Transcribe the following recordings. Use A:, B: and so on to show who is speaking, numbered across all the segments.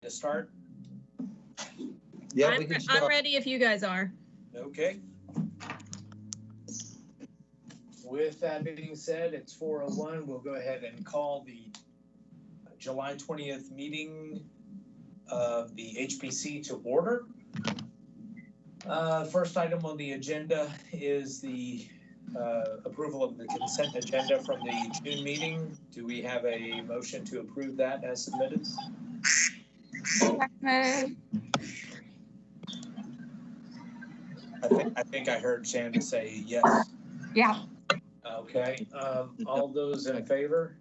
A: to start?
B: Yeah, we can start.
C: I'm ready if you guys are.
A: Okay. With that being said, it's 4:01. We'll go ahead and call the July 20th meeting of the HPC to order. First item on the agenda is the approval of the consent agenda from the June meeting. Do we have a motion to approve that as submitted? I think I heard Shanda say yes.
D: Yeah.
A: Okay, all those in favor?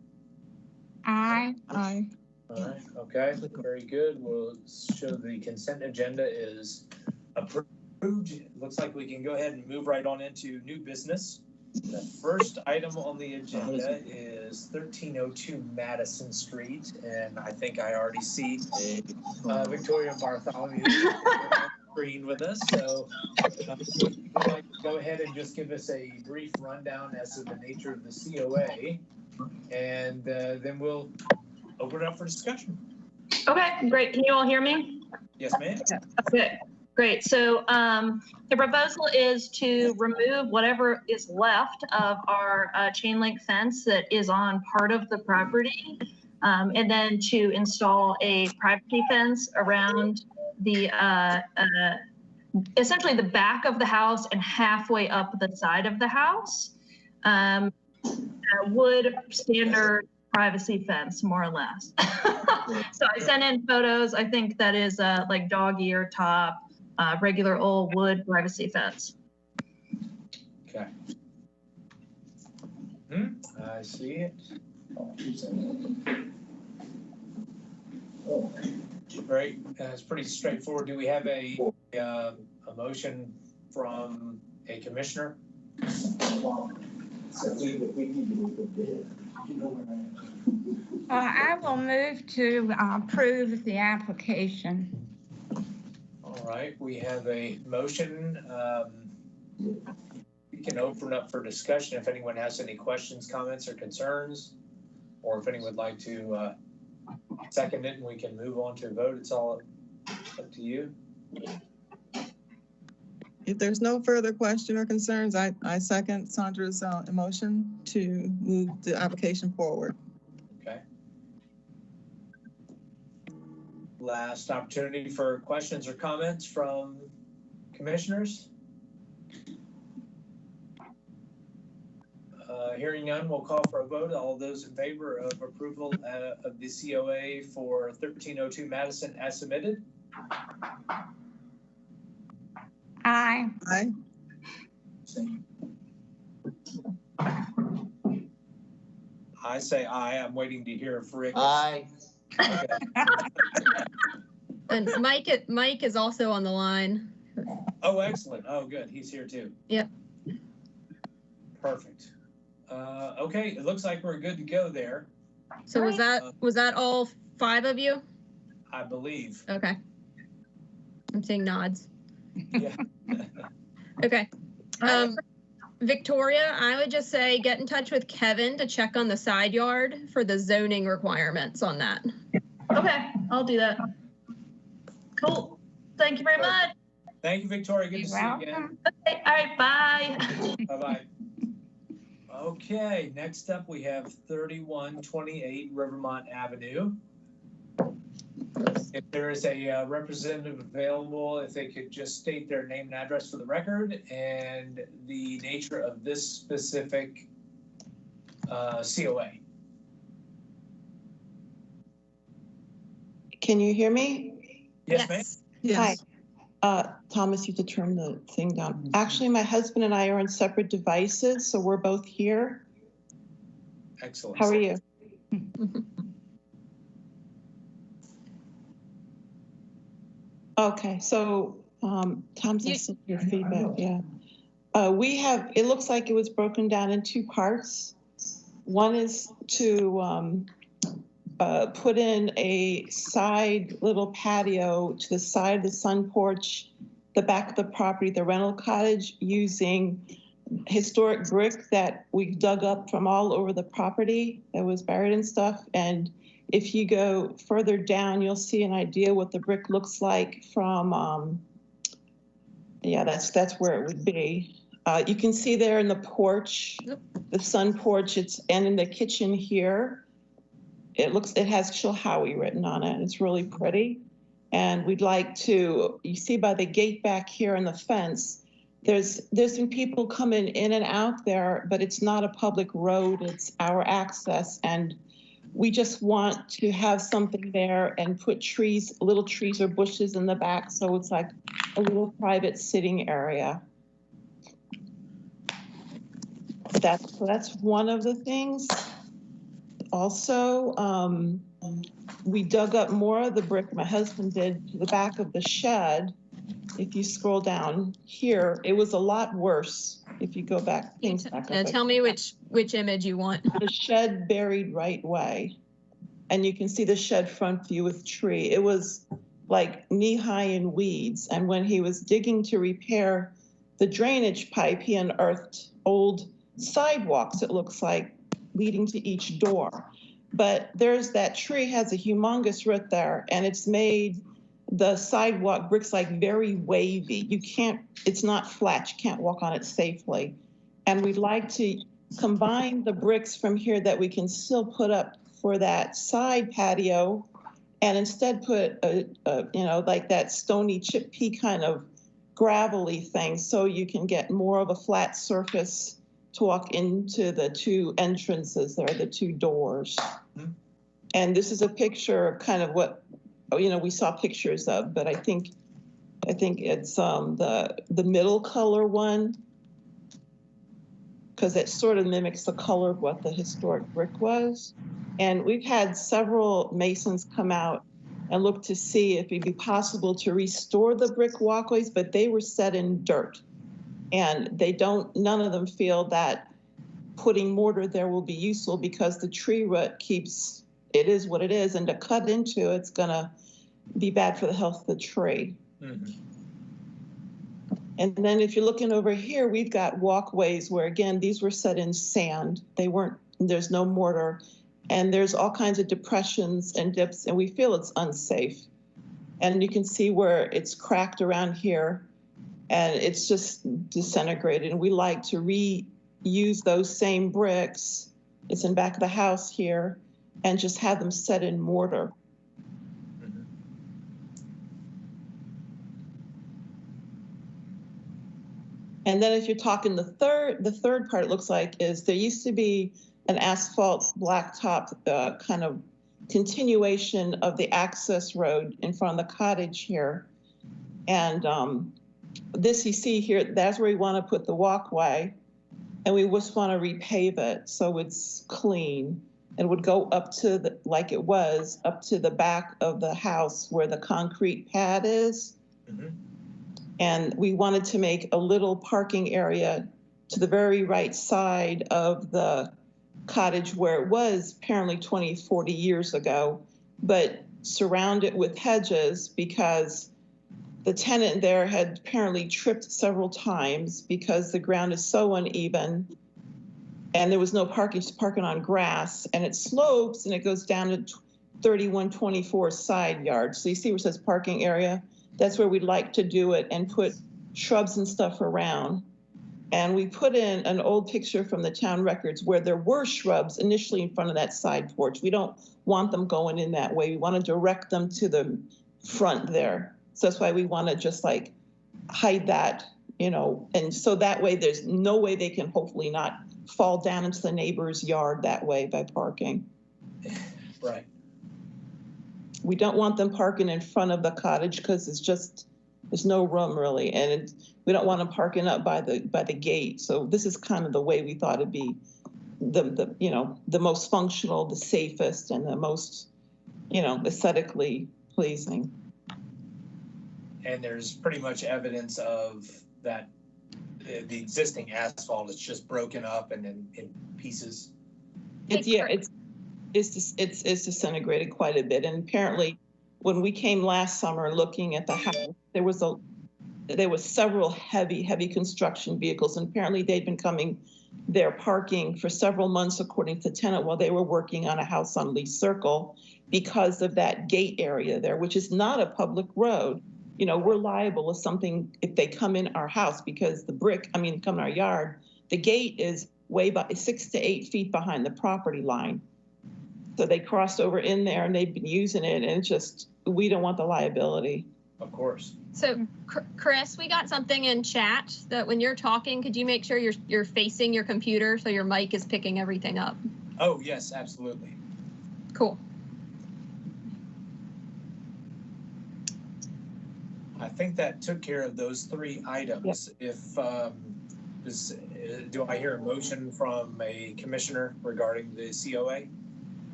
D: Aye.
E: Aye.
A: All right, okay, very good. We'll show the consent agenda is approved. It looks like we can go ahead and move right on into new business. The first item on the agenda is 1302 Madison Street, and I think I already see Victoria Bartholomew screen with us. So we'd like to go ahead and just give us a brief rundown as to the nature of the COA, and then we'll open it up for discussion.
F: Okay, great. Can you all hear me?
A: Yes, ma'am.
F: Okay, great. So the proposal is to remove whatever is left of our chain link fence that is on part of the property, and then to install a privacy fence around the essentially the back of the house and halfway up the side of the house. Wood standard privacy fence, more or less. So I sent in photos. I think that is like dog ear top, regular old wood privacy fence.
A: Okay. I see it. Great. It's pretty straightforward. Do we have a motion from a commissioner?
D: I will move to approve the application.
A: All right, we have a motion. We can open up for discussion if anyone has any questions, comments, or concerns, or if anyone would like to second it and we can move on to a vote. It's all up to you.
E: If there's no further question or concerns, I second Sandra's motion to move the application forward.
A: Okay. Last opportunity for questions or comments from commissioners. Hearing none, we'll call for a vote. All those in favor of approval of the COA for 1302 Madison as submitted?
D: Aye.
E: Aye.
A: I say aye. I'm waiting to hear if Rick.
B: Aye.
A: Okay.
C: And Mike is also on the line.
A: Oh, excellent. Oh, good. He's here too.
C: Yep.
A: Perfect. Okay, it looks like we're good to go there.
C: So was that all 5 of you?
A: I believe.
C: Okay. I'm seeing nods.
A: Yeah.
C: Okay. Victoria, I would just say get in touch with Kevin to check on the side yard for the zoning requirements on that.
F: Okay, I'll do that. Cool. Thank you very much.
A: Thank you, Victoria. Good to see you again.
D: Welcome.
F: Okay, all right, bye.
A: Bye-bye. Okay, next up we have 3128 Rivermont Avenue. If there is a representative available, if they could just state their name and address for the record and the nature of this specific COA.
G: Can you hear me?
A: Yes, ma'am.
E: Yes.
G: Hi. Thomas, you have to turn the thing down. Actually, my husband and I are on separate devices, so we're both here.
A: Excellent.
G: How are you? Okay, so Tom's listening to your feedback, yeah. It looks like it was broken down in 2 parts. One is to put in a side little patio to the side of the sun porch, the back of the property, the rental cottage, using historic brick that we dug up from all over the property that was buried and stuff, and If you go further down, you'll see an idea what the brick looks like from, yeah, that's where it would be. You can see there in the porch, the sun porch, and in the kitchen here, it has Chilhowie written on it. It's really pretty. And we'd like to, you see by the gate back here and the fence, there's been people coming in and out there, but it's not a public road, it's our access. And we just want to have something there and put trees, little trees or bushes in the back, so it's like a little private sitting area. That's one of the things. Also, we dug up more of the brick my husband did to the back of the shed. If you scroll down here, it was a lot worse. If you go back,
C: Now tell me which image you want.
G: The shed buried right way. And you can see the shed front view with tree. It was like knee-high in weeds. And when he was digging to repair the drainage pipe, he unearthed old sidewalks, it looks like, leading to each door. But there's that tree has a humongous root there, and it's made the sidewalk bricks like very wavy. You can't, it's not flat, you can't walk on it safely. And we'd like to combine the bricks from here that we can still put up for that side patio, and instead put a you know, like that stony chip pea kind of gravelly thing, so you can get more of a flat surface to walk into the two entrances there, the two doors. Mm-hmm. And this is a picture of kind of what, you know, we saw pictures of, but I think it's the middle color one, because it sort of mimics the color of what the historic brick was. And we've had several masons come out and look to see if it'd be possible to restore the brick walkways, but they were set in dirt. And none of them feel that putting mortar there will be useful, because the tree root it is what it is, and to cut into it's gonna be bad for the health of the tree. Mm-hmm. And then if you're looking over here, we've got walkways where, again, these were set in sand. There's no mortar, and there's all kinds of depressions and dips, and we feel it's unsafe. And you can see where it's cracked around here, and it's just disintegrated. And we like to reuse those same bricks. It's in back of the house here, and just have them set in mortar. Mm-hmm. And then if you're talking the third part, it looks like, is there used to be an asphalt blacktop kind of continuation of the access road in front of the cottage here. And this you see here, that's where we want to put the walkway, and we just want to repave it so it's clean. It would go up to like it was, up to the back of the house where the concrete pad is. Mm-hmm. And we wanted to make a little parking area to the very right side of the cottage where it was apparently 20, 40 years ago, but surround it with hedges, because the tenant there had apparently tripped several times because the ground is so uneven, and there was no parking, just parking on grass, and it slopes and it goes down to 3124 side yard. So you see where it says parking area? That's where we'd like to do it and put shrubs and stuff around. And we put in an old picture from the town records where there were shrubs initially in front of that side porch. We don't want them going in that way. We want to direct them to the front there. So that's why we want to just like hide that, you know, and so that way there's no way they can hopefully not fall down into the neighbor's yard that way by parking.
A: Right.
G: We don't want them parking in front of the cottage, because there's no room really, and we don't want them parking up by the gate. So this is kind of the way we thought it'd be the most functional, the safest, and the most, aesthetically pleasing.
A: And there's pretty much evidence of that. The existing asphalt is just broken up and in pieces.
G: It's disintegrated quite a bit. And apparently, when we came last summer looking at the house, there was several heavy construction vehicles, and apparently they'd been coming their parking for several months, according to the tenant, while they were working on a house on Lee Circle because of that gate area there, which is not a public road. You know, we're liable if they come in our house because come in our yard, the gate is way by 6 to 8 feet behind the property line. So they crossed over in there and they've been using it, and we don't want the liability.
A: Of course.
C: So Chris, we got something in chat that when you're talking, could you make sure you're facing your computer so your mic is picking everything up?
A: Oh, yes, absolutely.
C: Cool.
A: I think that took care of those 3 items. Yep. Do I hear a motion from a commissioner regarding the COA?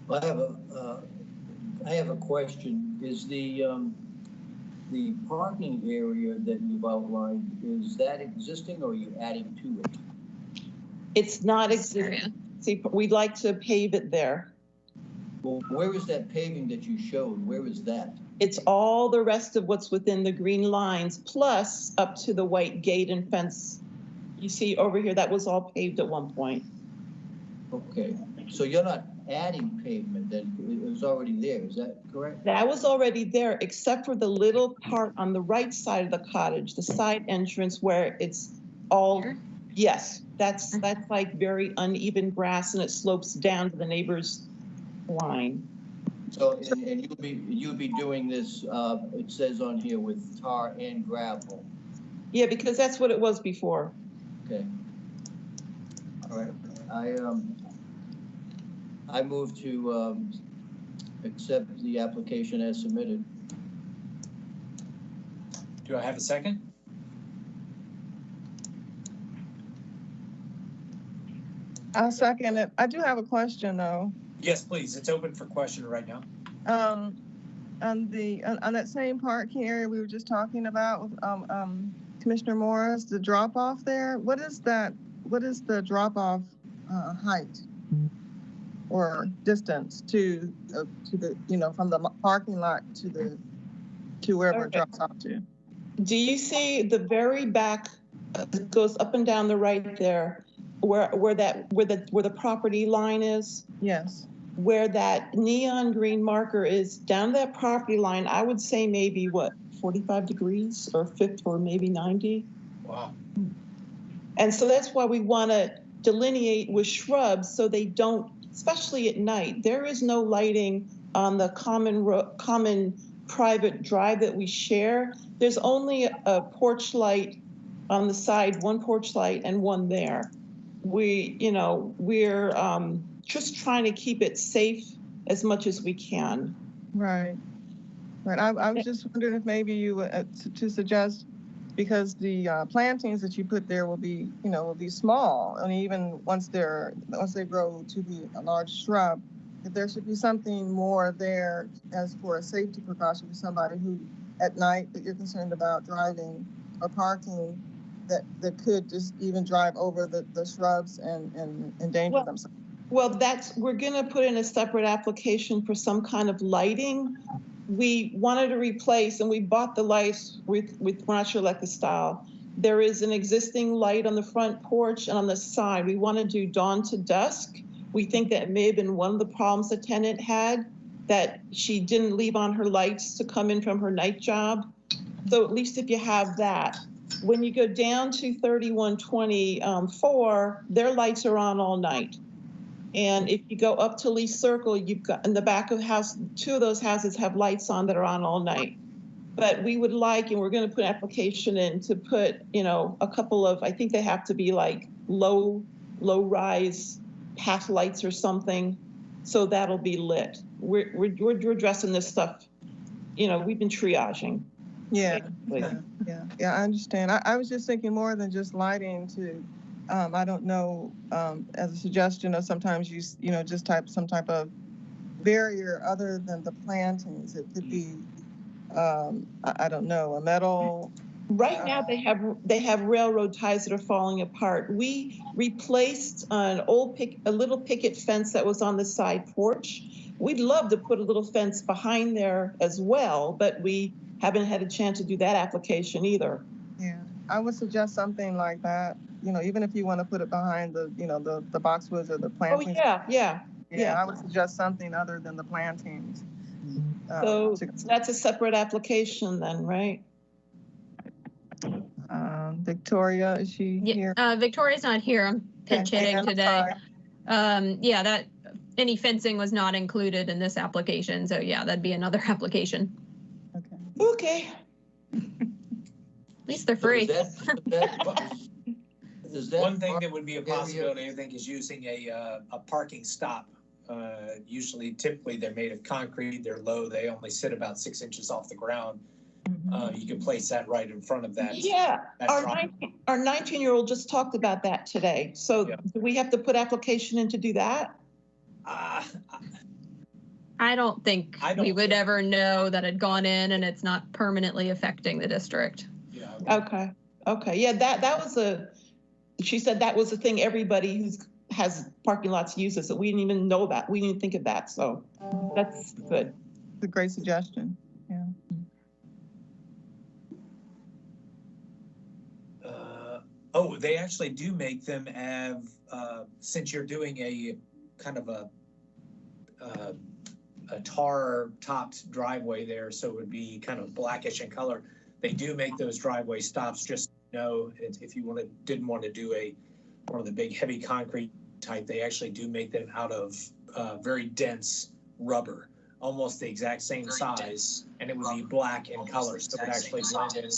B: Well, I have a question. Is the parking area that you've outlined, is that existing or are you adding to it?
G: It's not existing. See, we'd like to pave it there.
B: Well, where is that paving that you showed? Where is that?
G: It's all the rest of what's within the green lines, plus up to the white gate and fence. You see over here, that was all paved at one point.
B: Okay, so you're not adding pavement, then it was already there, is that correct?
G: That was already there, except for the little part on the right side of the cottage, the side entrance where it's all, yes, that's like very uneven grass and it slopes down to the neighbor's line.
B: So, and you'll be doing this, it says on here, with tar and gravel.
G: Yeah, because that's what it was before.
B: Okay. All right. I move to accept the application as submitted.
A: Do I have a second?
E: I'll second it. I do have a question though.
A: Yes, please. It's open for question right now.
E: On that same parking area we were just talking about with Commissioner Morris, the drop off there, what is that? What is the drop off height or distance to the, from the parking lot to wherever it drops off to?
G: Do you see the very back that goes up and down the right there, where the property line is?
E: Yes.
G: Where that neon green marker is down that property line, I would say maybe what, 45 degrees or 50 or maybe 90.
A: Wow. And
G: so that's why we want to delineate with shrubs so they don't, especially at night. There is no lighting on the common private drive that we share. There's only a porch light on the side, one porch light and one there. We're just trying to keep it safe as much as we can.
E: Right. Right. I was just wondering if maybe you would to suggest, because the plantings that you put there will be small, and even once they grow to be a large shrub, that there should be something more there as for a safety precaution for somebody who at night that you're concerned about driving or parking that could just even drive over the shrubs and endanger themselves.
G: Well, we're going to put in a separate application for some kind of lighting. We wanted to replace, and we bought the lights with we're not sure like the style. There is an existing light on the front porch and on the side. We want to do dawn to dusk. We think that may have been one of the problems the tenant had, that she didn't leave on her lights to come in from her night job. So at least if you have that. When you go down to 3124, their lights are on all night. And if you go up to Lee Circle, you've got in the back of the house, 2 of those houses have lights on that are on all night. But we would like, and we're going to put an application in to put, a couple of, I think they have to be like low rise path lights or something. So that'll be lit. We're addressing this stuff. We've been triaging.
E: Yeah, I understand. I was just thinking more than just lighting to, I don't know, as a suggestion of sometimes just some type of barrier other than the plantings. It could be, I don't know, a metal.
G: Right now they have railroad ties that are falling apart. We replaced a little picket fence that was on the side porch. We'd love to put a little fence behind there as well, but we haven't had a chance to do that application either.
E: Yeah, I would suggest something like that. even if you want to put it behind the boxwoods or the
G: Oh,
E: plantings.
G: yeah.
E: I would suggest something other than the plantings.
G: So that's a separate application then, right?
E: Victoria, is she here?
C: Victoria's not here. I'm pinch hitting
E: I'm
C: today.
E: sorry.
C: That any fencing was not included in this application. So yeah, that'd be another application.
G: Okay.
C: At least they're free.
A: One thing that would be a possibility, I think, is using a parking stop. Typically, they're made of concrete. They're low. They only sit about 6 inches off the ground. You can place that right in front of that.
G: Yeah, our 19-year-old just talked about that today. So
A: Yeah.
G: do we have to put application in to do that?
C: I don't think we would ever know that had gone in and it's not permanently affecting the district.
A: Yeah.
G: Okay. Yeah, that was she said that was the thing everybody who has parking lots uses that we didn't even know about. We didn't think of that. So that's good.
E: It's a great suggestion. Yeah.
A: They actually do make them have, since you're doing a kind of a tar topped driveway there, so it would be kind of blackish in color. They do make those driveway stops, just if you didn't want to do one of the big heavy concrete type, they actually do make them out of very dense rubber, almost the exact same size, and it would be black in color, so it would actually blend in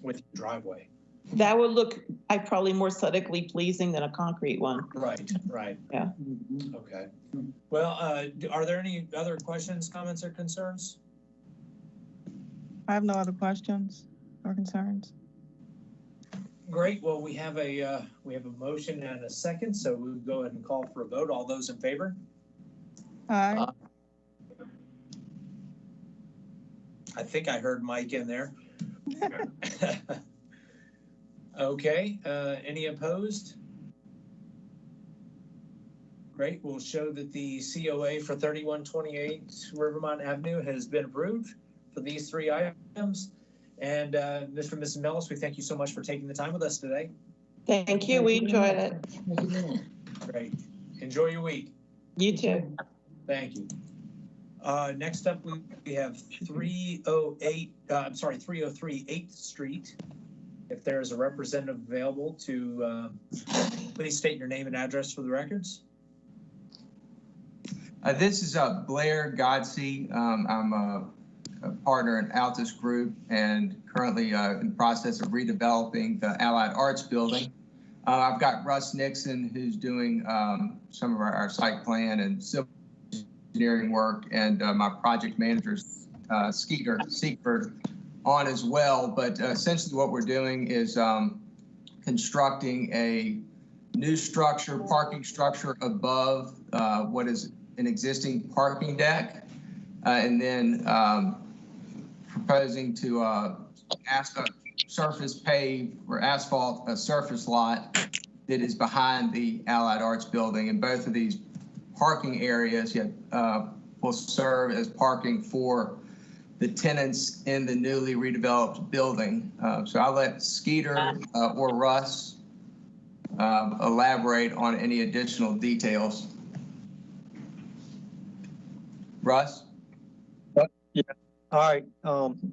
A: with your driveway.
G: That would look probably more aesthetically pleasing than a concrete one.
A: Right.
G: Yeah.
A: Okay. Well, are there any other questions, comments, or concerns?
E: I have no other questions or concerns.
A: Great. Well, we have a motion and a second, so we'll go ahead and call for a vote. All those in favor?
E: Aye.
A: I think I heard Mike in there. Okay. Any opposed? Great. We'll show that the COA for 3128 Rivermont Avenue has been approved for these 3 items. And Mr. and Mrs. Mellis, we thank you so much for taking the time with us today.
G: Thank you. We enjoyed it.
A: Great. Enjoy your week.
G: You too.
A: Thank you. Next up, we have 303 8th Street. If there is a representative available to please state your name and address for the records.
H: This is Blair Godsey. I'm a partner in Altus Group and currently in the process of redeveloping the Allied Arts Building. I've got Russ Nixon, who's doing some of our site plan and civil engineering work, and my project manager, Skeeter Seekford, on as well. But essentially what we're doing is constructing a new structure, parking structure above what is an existing parking deck, and then proposing to surface pave or asphalt a surface lot that is behind the Allied Arts Building. And both of these parking areas will serve as parking for the tenants in the newly redeveloped building. So I'll let Skeeter or Russ elaborate on any additional details. Russ?
I: Yeah. All right.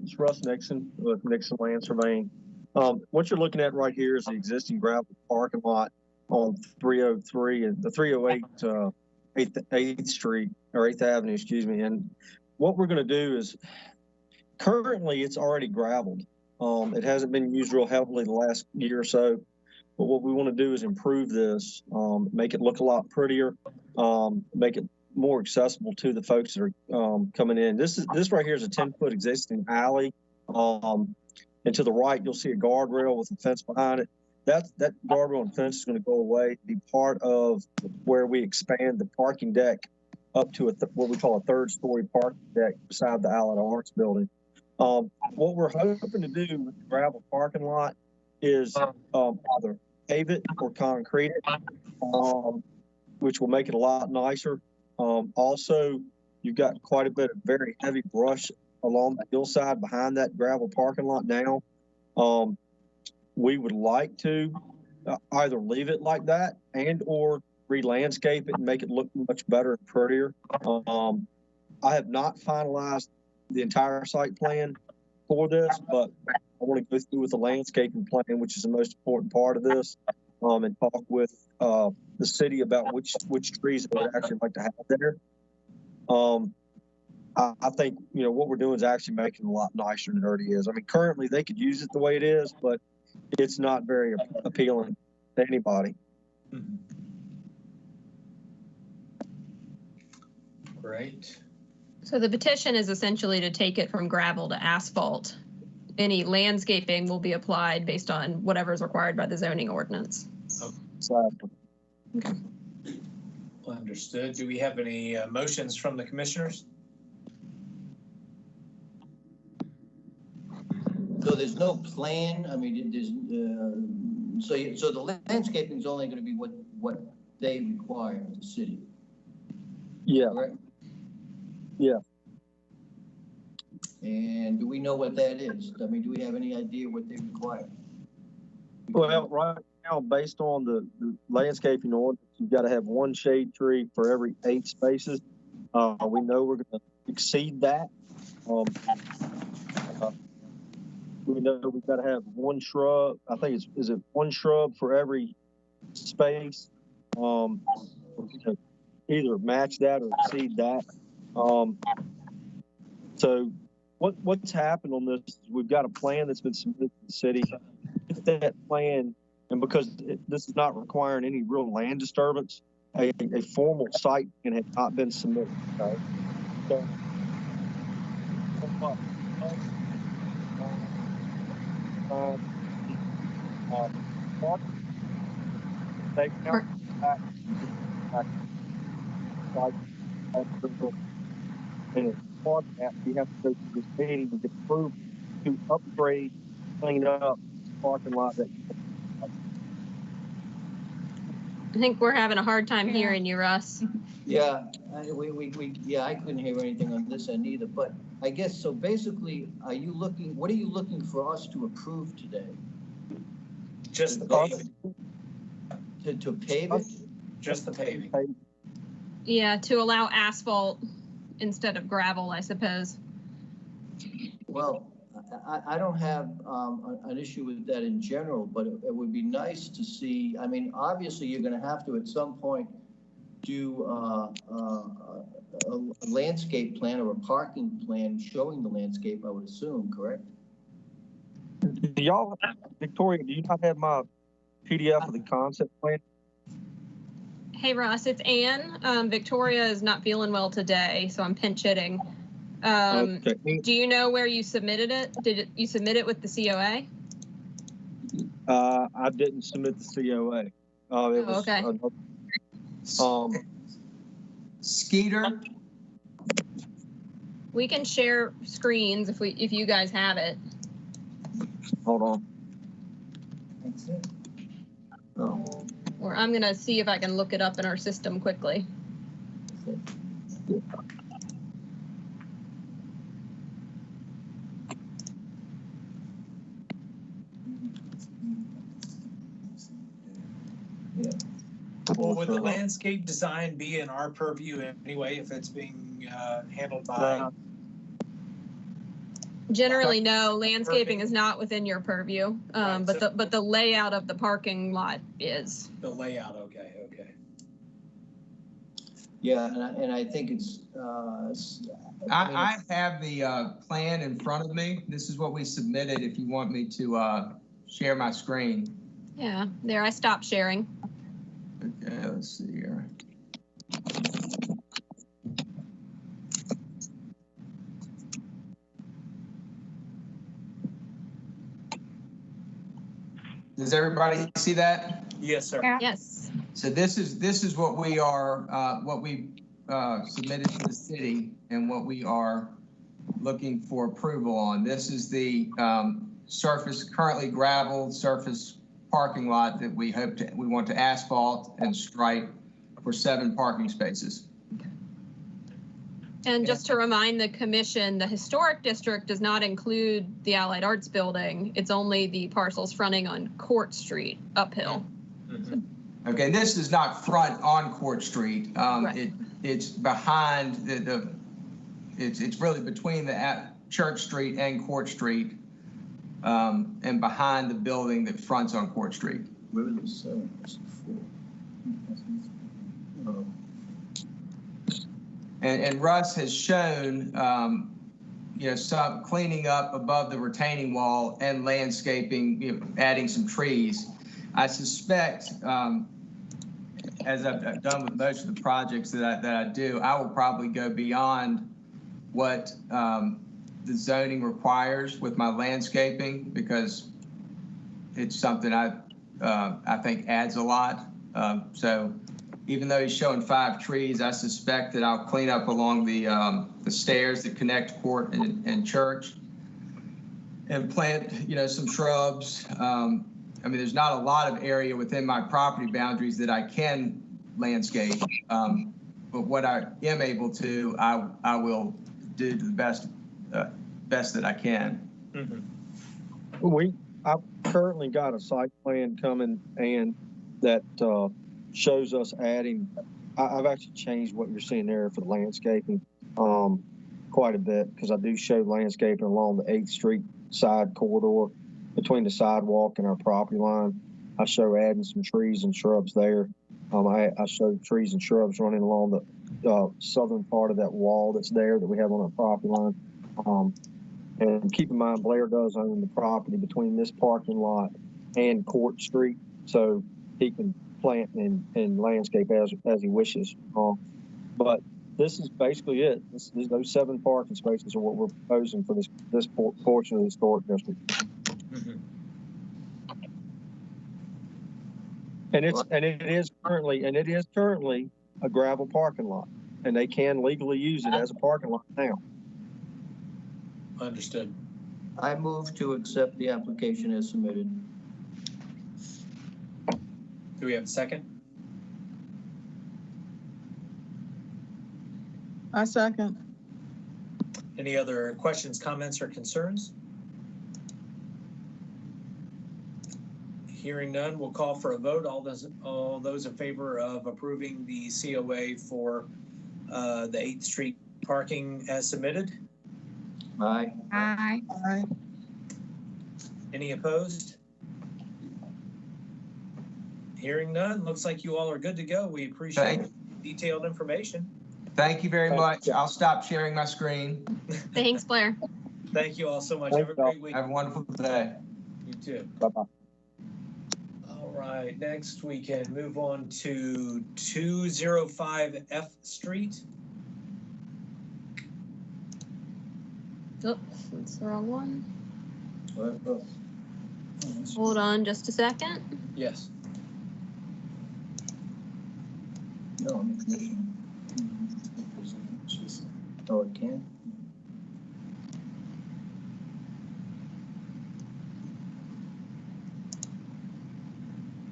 I: It's Russ Nixon with Nixon Land Surveying. What you're looking at right here is the existing gravel parking lot on 303 and the 308 8th Street or 8th Avenue, excuse me. And what we're going to do is currently it's already graveled. It hasn't been used real heavily the last year or so. But what we want to do is improve this, make it look a lot prettier, make it more accessible to the folks that are coming in. This right here is a 10-foot existing alley. And to the right, you'll see a guardrail with a fence behind it. That guardrail and fence is going to go away, be part of where we expand the parking deck up to what we call a 3rd-story parking deck beside the Allied Arts Building. What we're hoping to do with the gravel parking lot is either pave it or concrete it, which will make it a lot nicer. Also, you've got quite a bit of very heavy brush along the hillside behind that gravel parking lot now. We would like to either leave it like that and or re-landscape it and make it look much better and prettier. I have not finalized the entire site plan for this, but I want to go through with the landscaping plan, which is the most important part of this, and talk with the city about which trees they would actually like to have there. I think, you know, what we're doing is actually making it a lot nicer than it already is. I mean, currently they could use it the way it is, but it's not very appealing to anybody.
A: Mhm. Great.
C: So the petition is essentially to take it from gravel to asphalt. Any landscaping will be applied based on whatever is required by the zoning ordinance.
I: Exactly.
C: Okay.
A: Understood. Do we have any motions from the commissioners?
B: So there's no plan, I mean, there's, so the landscaping is only gonna be what they require, the city,
I: Yeah.
B: correct?
I: Yeah.
B: And do we know what that is? I mean, do we have any idea what they require?
I: Well, right now, based on the landscaping ordinance, you've got to have one shade tree for every 8 spaces. We know we're going to exceed that. We know we've got to have one shrub. I think is it one shrub for every space? Either match that or exceed that. So what's happened on this is we've got a plan that's been submitted to the city. If that plan, and because this is not requiring any real land disturbance, a formal site plan had not been submitted. Okay? So, take out that, and as part of that, we have to go to this meeting to get approved to upgrade, clean up parking lot that.
C: I think we're having a hard time hearing you, Russ.
B: Yeah, I couldn't hear anything on this end either, but I guess, so basically, what are you looking for us to approve today?
A: Just the paving.
B: To pave it?
A: Just the paving.
C: Yeah, to allow asphalt instead of gravel, I suppose.
B: Well, I don't have an issue with that in general, but it would be nice to see, I mean, obviously you're gonna have to at some point do a landscape plan or a parking plan showing the landscape, I would assume, correct?
I: Do y'all, Victoria, do you not have my PDF of the concept plan?
C: Hey, Russ, it's Ann. Victoria is not feeling well today, so I'm pinch hitting.
I: Okay.
C: Do you know where you submitted it? Did you submit it with the COA?
I: I didn't submit the COA. It was
C: okay.
H: Skeeter,
C: We can share screens if you guys have it.
I: Hold on.
B: That's it. Oh.
C: Or I'm gonna see if I can look it up in our system quickly.
B: Yeah.
A: Well, would the landscape design be in our purview anyway if it's being handled by?
C: Generally, no, landscaping is not within your purview,
A: Right,
C: but the layout of the parking lot is.
A: The layout, okay.
B: Yeah, and I think it's,
H: I have the plan in front of me. This is what we submitted if you want me to share my screen.
C: Yeah, there, I stopped sharing.
H: Okay, let's see here. Does everybody see that?
A: Yes, sir.
D: Yeah.
C: Yes.
H: So this is what we are, what we submitted to the city and what we are looking for approval on. This is the surface, currently gravel surface parking lot that we want to asphalt and stripe for 7 parking spaces.
C: And just to remind the commission, the historic district does not include the Allied Arts Building. It's only the parcels fronting on Court Street uphill.
H: Okay, and this is not front on Court Street.
C: Right.
H: It's behind it's really between the Church Street and Court Street, and behind the building that fronts on Court Street.
B: Where is this?
H: And Russ has shown, some cleaning up above the retaining wall and landscaping, adding some trees. I suspect, as I've done with most of the projects that I do, I will probably go beyond what the zoning requires with my landscaping, because it's something I think adds a lot. So even though he's showing 5 trees, I suspect that I'll clean up along the stairs that connect Court and Church, and plant, some shrubs. There's not a lot of area within my property boundaries that I can landscape, but what I am able to, I will do the best that I can.
I: I've currently got a site plan coming, and that shows us adding. I've actually changed what you're seeing there for the landscaping quite a bit, because I do show landscaping along the 8th Street side corridor between the sidewalk and our property line. I show adding some trees and shrubs there. I show trees and shrubs running along the southern part of that wall that's there that we have on our property line. And keep in mind, Blair does own the property between this parking lot and Court Street, so he can plant and landscape as he wishes. But this is basically it. Those 7 parking spaces are what we're proposing for this portion of the historic district. And it is currently a gravel parking lot, and they can legally use it as a parking lot now.
A: Understood.
B: I move to accept the application as submitted.
A: Do we have a second?
E: I second.
A: Any other questions, comments, or concerns? Hearing none, we'll call for a vote. All those in favor of approving the COA for the 8th Street parking as submitted?
B: Aye.
D: Aye.
E: Aye.
A: Any opposed? Hearing none, looks like you all are good to go. We appreciate detailed information.
H: Thank you very much. I'll stop sharing my screen.
C: Thanks, Blair.
A: Thank you all so much. Have a great week.
H: Have a wonderful day.
A: You too.
I: Bye-bye.
A: All right, next we can move on to 205 F Street.
C: Oops, that's the wrong one. Hold on just a second.
A: Yes.
B: No, I'm the commissioner. Oh, it can?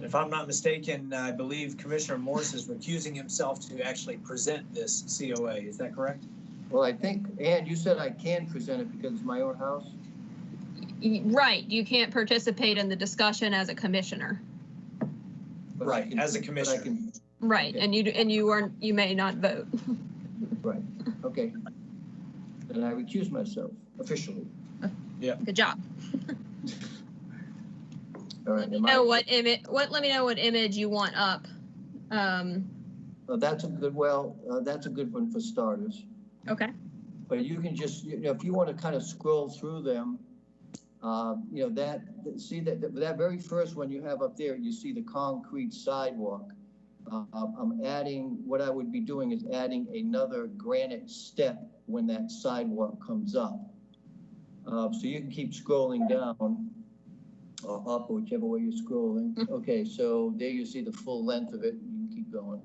A: If I'm not mistaken, I believe Commissioner Morse is recusing himself to actually present this COA. Is that correct?
B: Well, I think, Ann, you said I can present it because it's my own house?
C: Right, you can't participate in the discussion as a commissioner.
B: But
A: Right,
B: I can-
A: as a
B: but I
A: commissioner.
B: can-
C: Right,
B: Okay.
C: and you may not vote.
B: Right, okay. Then I recuse myself officially.
C: Good job.
B: All right.
C: Let me
B: am I-
C: know what image. Let me know what image you want up.
B: That's a good one for starters.
C: Okay.
B: But you can just, if you want to kind of scroll through them, that very first one you have up there, you see the concrete sidewalk. What I would be doing is adding another granite step when that sidewalk comes up. So you can keep scrolling down, or up, or whichever way you're scrolling. Okay, so there you see the full length of it. You can keep going.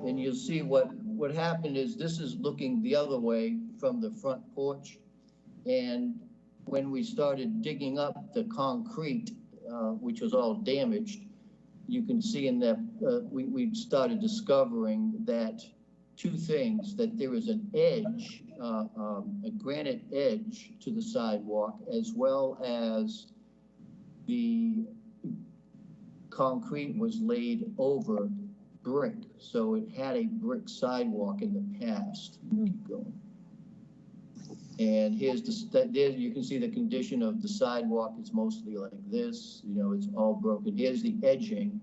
B: And you'll see what happened is this is looking the other way from the front porch. And when we started digging up the concrete, which was all damaged, you can see in that we started discovering that two things, that there is an edge, a granite edge to the sidewalk, as well as the concrete was laid over brick, so it had a brick sidewalk in the past. Keep going. And here's there you can see the condition of the sidewalk. It's mostly like this, you know, it's all broken. Here's the edging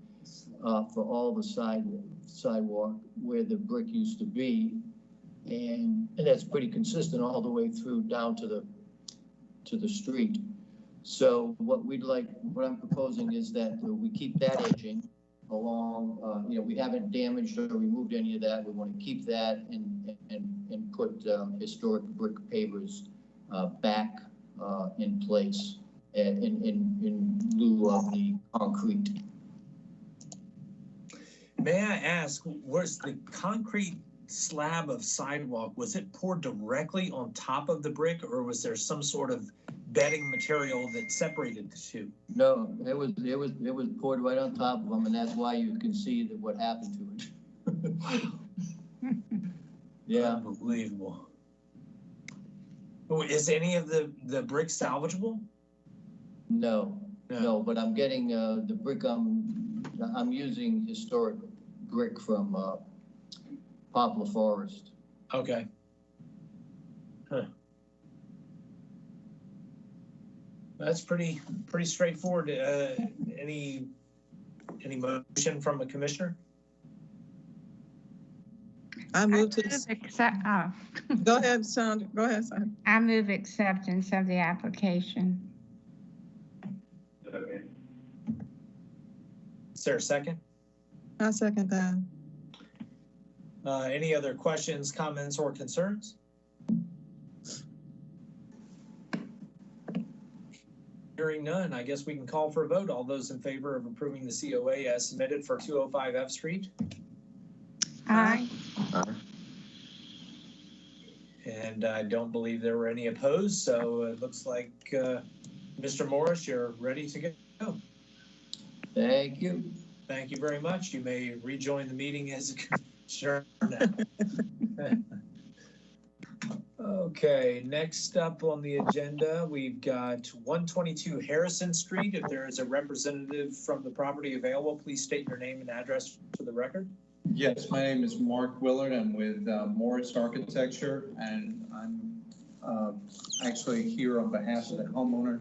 B: for all the sidewalk where the brick used to be, and that's pretty consistent all the way through down to the street. So what I'm proposing is that we keep that edging along. You know, we haven't damaged or removed any of that. We want to keep that and put historic brick pavers back in place in lieu of the concrete.
A: May I ask, was the concrete slab of sidewalk, was it poured directly on top of the brick, or was there some sort of bedding material that separated the two?
B: No, it was poured right on top of them, and that's why you can see that what happened to it. Yeah.
A: Unbelievable. Oh, is any of the brick salvageable?
B: No, but I'm getting the brick. I'm using historic brick from Poplar Forest.
A: Okay. Huh. That's pretty straightforward. Any motion from a commissioner?
E: I move to,
D: Accept,
E: go ahead, Sandra, go ahead, Sandra.
D: I move acceptance of the application.
A: Okay. Is there a second?
E: I second that.
A: Any other questions, comments, or concerns? Hearing none, I guess we can call for a vote. All those in favor of approving the COA as submitted for 205 F Street?
D: Aye.
A: And I don't believe there were any opposed, so it looks like, Mr. Morris, you're ready to go.
B: Thank you.
A: Thank you very much. You may rejoin the meeting as a commissioner now. Okay, next up on the agenda, we've got 122 Harrison Street. If there is a representative from the property available, please state your name and address for the record.
J: Yes, my name is Mark Willard. I'm with Morris Architecture, and I'm actually here on behalf of the homeowner.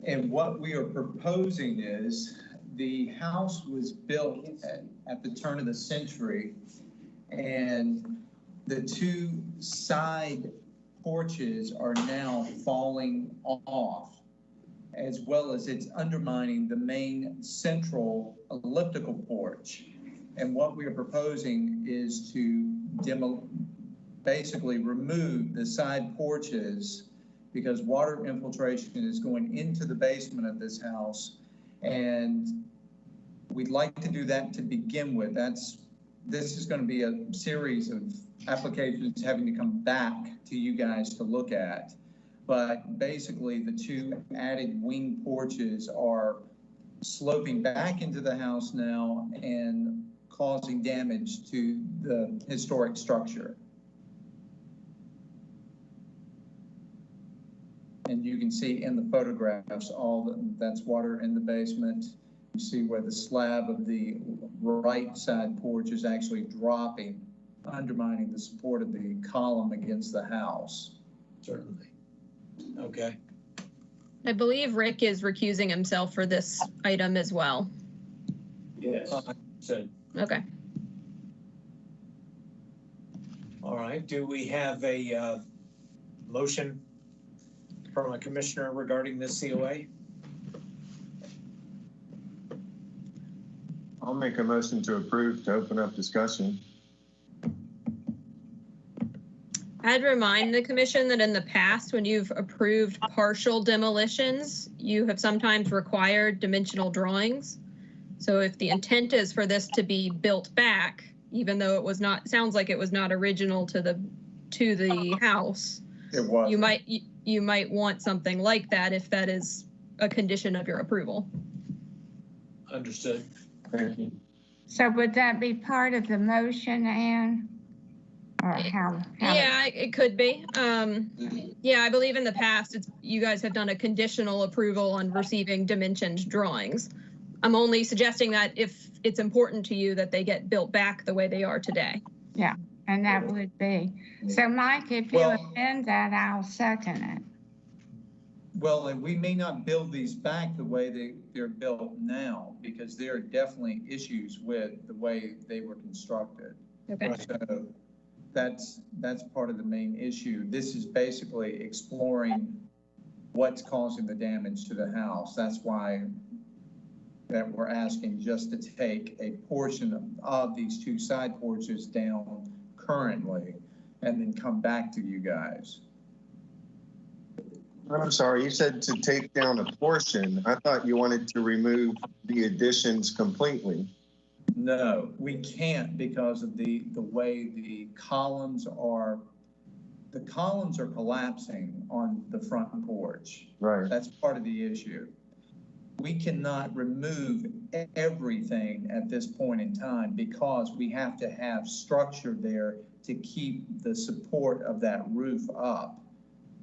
J: And what we are proposing is the house was built at the turn of the century, and the two side porches are now falling off, as well as it's undermining the main central elliptical porch. And what we are proposing is to basically remove the side porches, because water infiltration is going into the basement of this house. And we'd like to do that to begin with. This is going to be a series of applications having to come back to you guys to look at. But basically the two added wing porches are sloping back into the house now and causing damage to the historic structure. And you can see in the photographs, that's water in the basement. You see where the slab of the right side porch is actually dropping, undermining the support of the column against the house.
A: Certainly. Okay.
C: I believe Rick is recusing himself for this item as well.
A: Yes.
C: Okay.
A: All right. Do we have a motion from a commissioner regarding this COA?
K: I'll make a motion to approve to open up discussion.
C: I'd remind the commission that in the past, when you've approved partial demolitions, you have sometimes required dimensional drawings. So if the intent is for this to be built back, even though it was not, sounds like it was not original to the house,
J: it was.
C: You might want something like that if that is a condition of your approval.
A: Understood.
K: Thank you.
D: So would that be part of the motion, Ann? Or how?
C: Yeah, it could be. Yeah, I believe in the past, you guys have done a conditional approval on receiving dimensioned drawings. I'm only suggesting that if it's important to you that they get built back the way they are today.
D: Yeah, and that would be. So Mike, if you amend that, I'll second it.
J: Well, and we may not build these back the way they're built now, because there are definitely issues with the way they were constructed.
C: Okay.
J: So that's part of the main issue. This is basically exploring what's causing the damage to the house. That's why that we're asking just to take a portion of these two side porches down currently and then come back to you guys.
K: I'm sorry, you said to take down a portion. I thought you wanted to remove the additions completely.
J: No, we can't because of the way the columns are collapsing on the front porch.
K: Right.
J: That's part of the issue. We cannot remove everything at this point in time because we have to have structure there to keep the support of that roof up.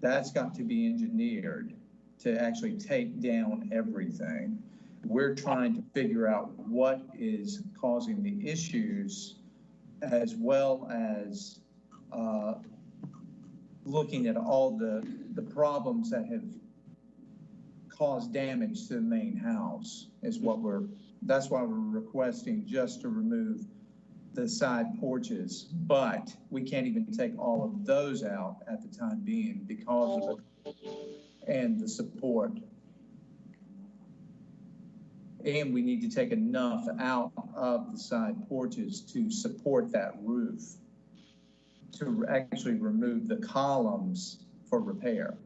J: That's got to be engineered to actually take down everything. We're trying to figure out what is causing the issues, as well as looking at all the problems that have caused damage to the main house is what that's why we're requesting just to remove the side porches, but we can't even take all of those out at the time being because of it and the support. And we need to take enough out of the side porches to support that roof, to actually remove the columns for repair.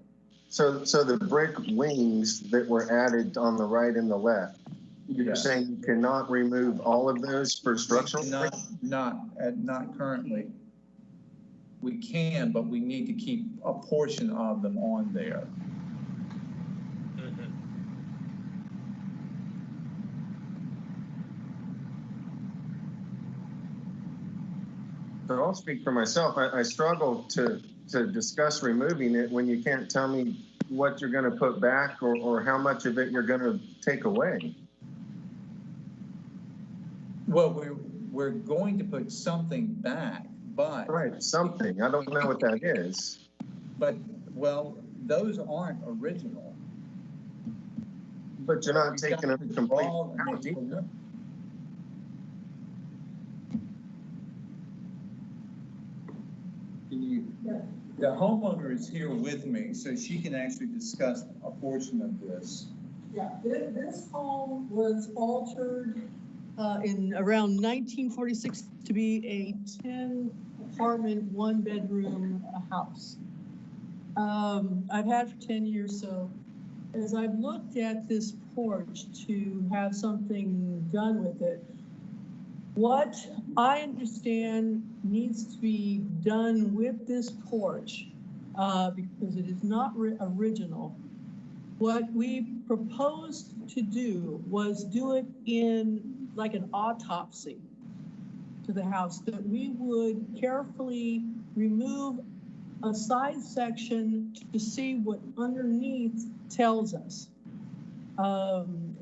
K: So the brick wings that were added on the right and the left, you're saying you cannot remove all of those for structural?
J: Not currently. We can, but we need to keep a portion of them on there.
K: So I'll speak for myself. I struggle to discuss removing it when you can't tell me what you're going to put back or how much of it you're going to take away.
J: Well, we're going to put something back, but...
K: Right, something. I don't know what that is.
J: But, well, those aren't original.
K: But you're not taking a complete out.
J: The homeowner is here with me, so she can actually discuss a portion of this.
L: Yeah, this home was altered in around 1946 to be a 10 apartment, 1 bedroom house. I've had for 10 years, so as I've looked at this porch to have something done with it, what I understand needs to be done with this porch, because it is not original, what we proposed to do was do it in like an autopsy to the house, that we would carefully remove a side section to see what underneath tells us.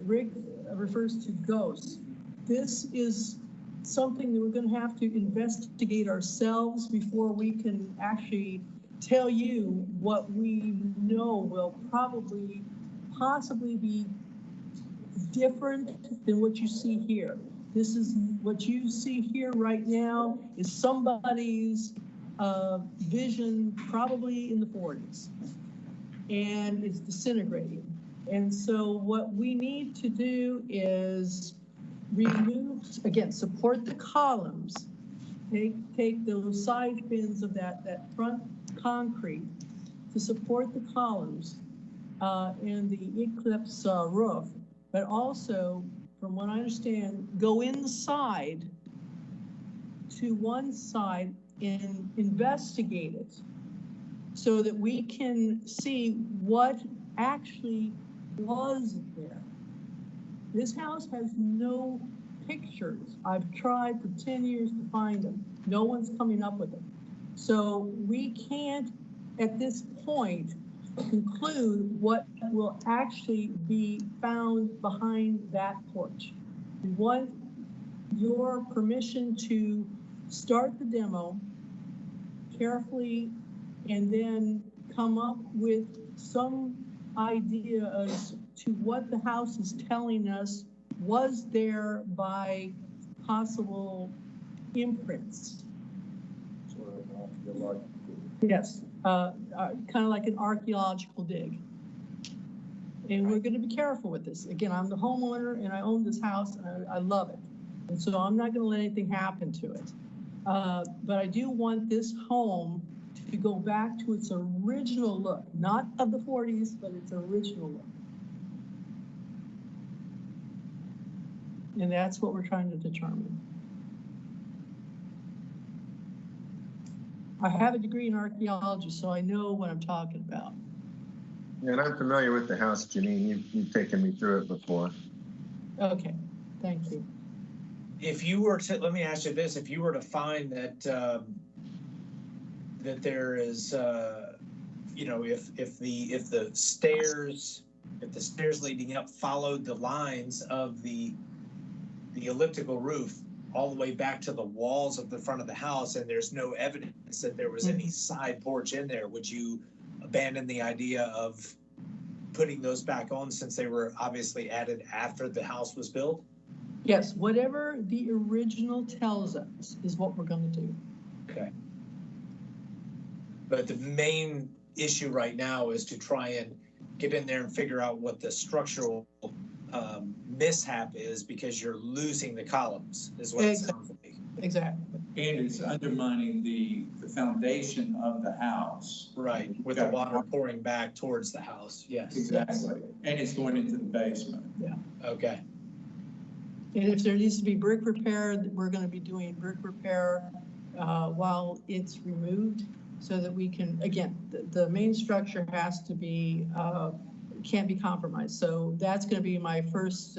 L: Rick refers to ghosts. This is something that we're going to have to investigate ourselves before we can actually tell you what we know will possibly be different than what you see here. This is what you see here right now is somebody's vision probably in the 40s, and it's disintegrating. And so what we need to do is remove, again, support the columns, take those side bins of that front concrete to support the columns and the Eclipse roof, but also, from what I understand, go inside to one side and investigate it so that we can see what actually was there. This house has no pictures. I've tried for 10 years to find them. No one's coming up with them. So we can't, at this point, conclude what will actually be found behind that porch. We want your permission to start the demo carefully and then come up with some idea as to what the house is telling us was there by possible imprints. Yes, kind of like an archaeological dig. And we're going to be careful with this. Again, I'm the homeowner and I own this house and I love it. And so I'm not going to let anything happen to it. But I do want this home to go back to its original look, not of the 40s, but its original look. And that's what we're trying to determine. I have a degree in archaeology, so I know what I'm talking about.
K: Yeah, and I'm familiar with the house, Janine. You've taken me through it before.
L: Okay, thank you.
A: If you were to, let me ask you this, if you were to find that, that there is, you know, if the stairs leading up followed the lines of the elliptical roof all the way back to the walls of the front of the house, and there's no evidence that there was any side porch in there, would you abandon the idea of putting those back on since they were obviously added after the house was built?
L: Yes, whatever the original tells us is what we're going to do.
A: Okay. But the main issue right now is to try and get in there and figure out what the structural mishap is, because you're losing the columns, is what it sounds like.
L: Exactly.
J: And it's undermining the foundation of the house.
A: Right, with the water pouring back towards the house, yes.
J: Exactly. And it's going into the basement.
L: Yeah.
A: Okay.
L: And if there needs to be brick repair, we're going to be doing brick repair while it's removed, so that we can, again, the main structure has to be, can't be compromised. So that's going to be my first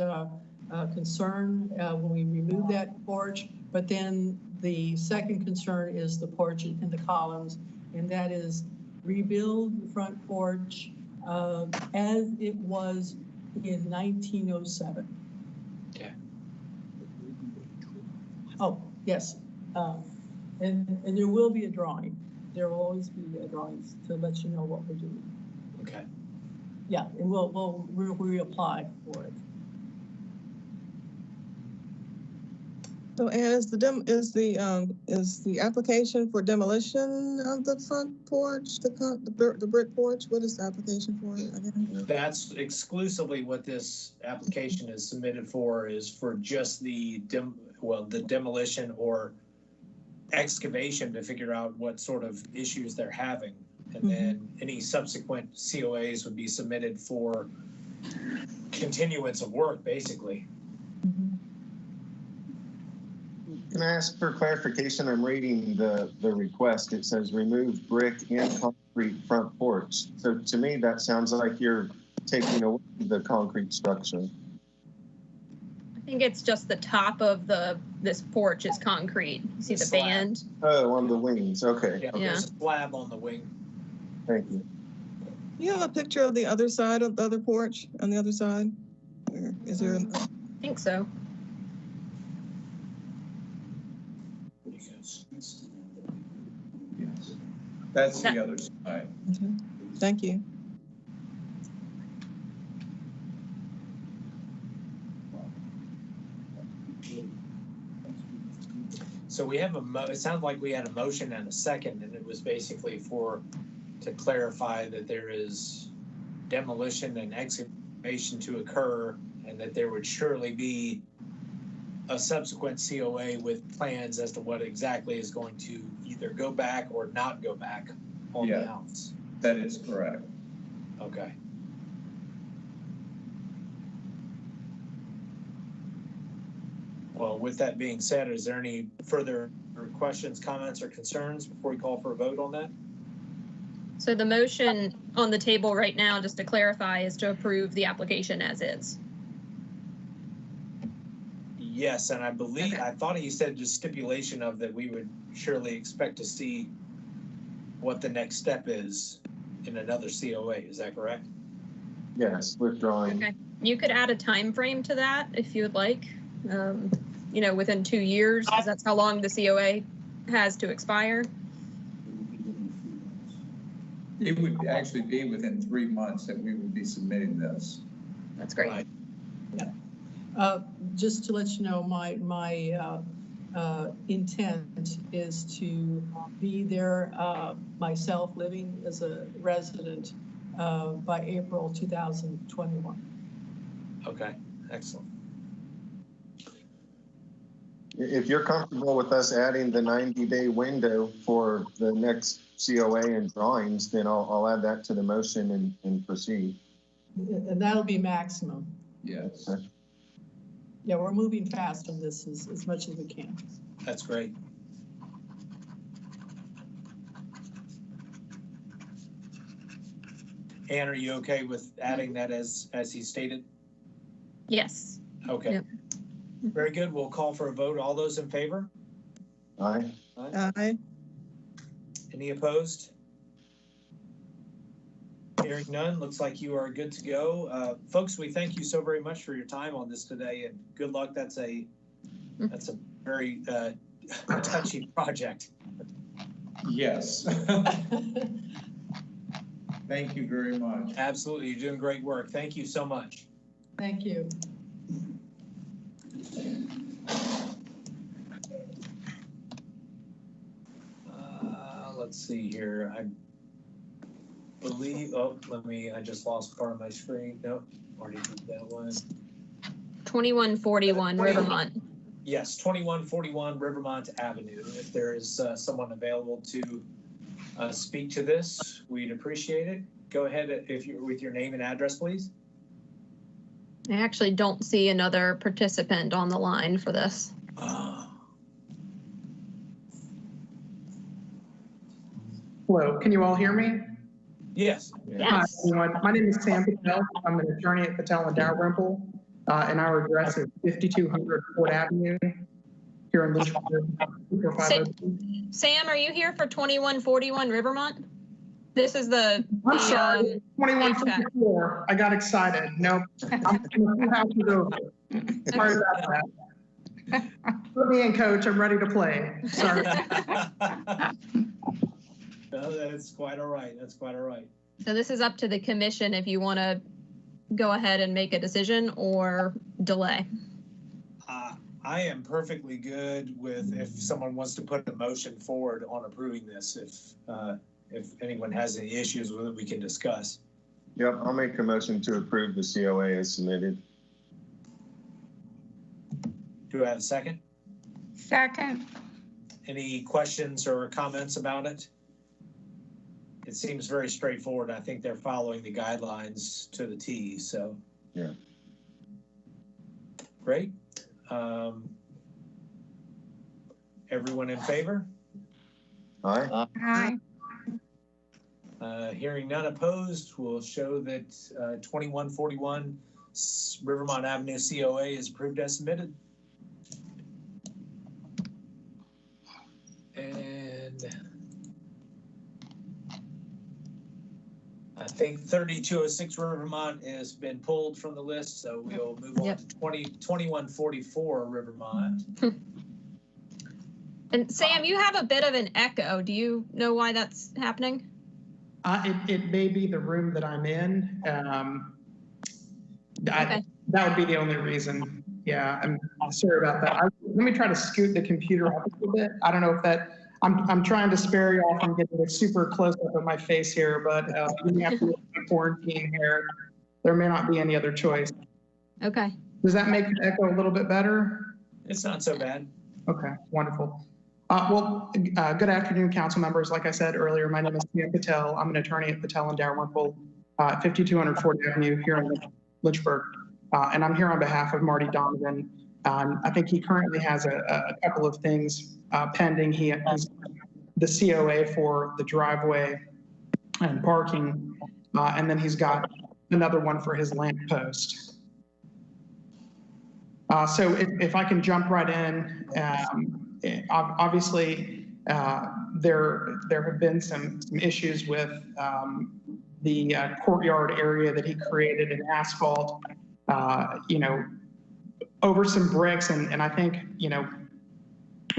L: concern when we remove that porch. But then the second concern is the porch and the columns, and that is rebuild the front porch as it was in 1907.
A: Okay.
L: Oh, yes. And there will be a drawing. There will always be a drawing to let you know what we're doing.
A: Okay.
L: Yeah, and we'll reapply for it.
E: So, Ann, is the application for demolition of the front porch, the brick porch? What is the application for again?
A: That's exclusively what this application is submitted for, is for just the demolition or excavation to figure out what sort of issues they're having. And then any subsequent COAs would be submitted for continuance of work, basically.
K: Can I ask for clarification? I'm reading the request. It says remove brick and concrete front porch. So to me, that sounds like you're taking away the concrete structure.
C: I think it's just the top of this porch is concrete. You see the band?
K: Oh, on the wings. Okay.
A: Yeah, there's a slab on the wing.
K: Thank you.
E: You have a picture of the other side of the other porch on the other side? Or is there?
C: I think so.
J: That's the other side.
E: Okay. Thank you.
A: So we have it sounds like we had a motion and a second, and it was basically to clarify that there is demolition and excavation to occur, and that there would surely be a subsequent COA with plans as to what exactly is going to either go back or not go back on the house.
J: That is correct.
A: Okay. Well, with that being said, is there any further questions, comments, or concerns before we call for a vote on that?
C: So the motion on the table right now, just to clarify, is to approve the application as is.
A: Yes, and I thought he said just stipulation of that we would surely expect to see what the next step is in another COA. Is that correct?
K: Yes, withdrawing.
C: Okay. You could add a time frame to that if you would like. Within 2 years, because that's how long the COA has to expire.
J: It would actually be within 3 months that we would be submitting this.
C: That's great.
A: Right.
L: Just to let you know, my intent is to be there myself, living as a resident by April 2021.
A: Okay, excellent.
K: If you're comfortable with us adding the 90-day window for the next COA and drawings, then I'll add that to the motion and proceed.
L: And that'll be maximum.
J: Yes.
K: Okay.
L: Yeah, we're moving fast on this as much as we can.
A: That's great. Ann, are you okay with adding that as he stated?
C: Yes.
A: Okay.
C: Yep.
A: Very good. We'll call for a vote. All those in favor?
K: Aye.
E: Aye.
A: Any opposed? Hearing none, looks like you are good to go. Folks, we thank you so very much for your time on this today, and good luck. That's a very touchy project.
J: Yes. Thank you very much.
A: Absolutely. You're doing great work. Thank you so much.
L: Thank you.
A: Let's see here. I believe, I just lost part of my screen. Nope, already did that one.
C: 2141 Rivermont.
A: Yes, 2141 Rivermont Avenue. If there is someone available to speak to this, we'd appreciate it. Go ahead if you're with your name and address, please.
C: I actually don't see another participant on the line for this.
M: Hello, can you all hear me?
A: Yes.
M: Hi, everyone. My name is Sam Patel. I'm an attorney at Patel and Dalrymple, and our address is 5200 Ford Avenue here in Lynchburg.
C: Sam, are you here for 2141 Rivermont? This is the.
M: I'm sorry, 2154. I got excited. Nope. I'm 2 houses over. Sorry about that. Put me in, coach. I'm ready to play. Sorry.
A: No, that's quite all right. That's quite all right.
C: So this is up to the commission if you want to go ahead and make a decision or delay.
A: I am perfectly good with if someone wants to put a motion forward on approving this. If anyone has any issues with it, we can discuss.
K: Yep, I'll make a motion to approve the COA as submitted.
A: Do I have a second?
D: Second.
A: Any questions or comments about it? It seems very straightforward. I think they're following the guidelines to the T, so.
K: Yeah.
A: Great. Everyone in favor?
K: Aye.
D: Aye.
A: Hearing none opposed, will show that 2141 Rivermont Avenue COA is approved as submitted. And I think 3206 Rivermont has been pulled from the list, so we'll move on to 2144 Rivermont.
C: And Sam, you have a bit of an echo. Do you know why that's happening?
M: It may be the room that I'm in.
C: Okay.
M: That would be the only reason. Yeah, I'm sorry about that. Let me try to scoot the computer up a little bit. I don't know if that, I'm trying to spare you all from getting a super close up of my face here, but we have to quarantine here. There may not be any other choice.
C: Okay.
M: Does that make the echo a little bit better?
A: It's not so bad.
M: Okay, wonderful. Good afternoon, council members. Like I said earlier, my name is Sam Patel. I'm an attorney at Patel and Dalrymple, 5200 Ford Avenue here in Lynchburg. And I'm here on behalf of Marty Donovan. I think he currently has a couple of things pending. He's the COA for the driveway and parking, and then he's got another one for his lamp post. So if I can jump right in, obviously there have been some issues with the courtyard area that he created in asphalt, over some bricks. And I think,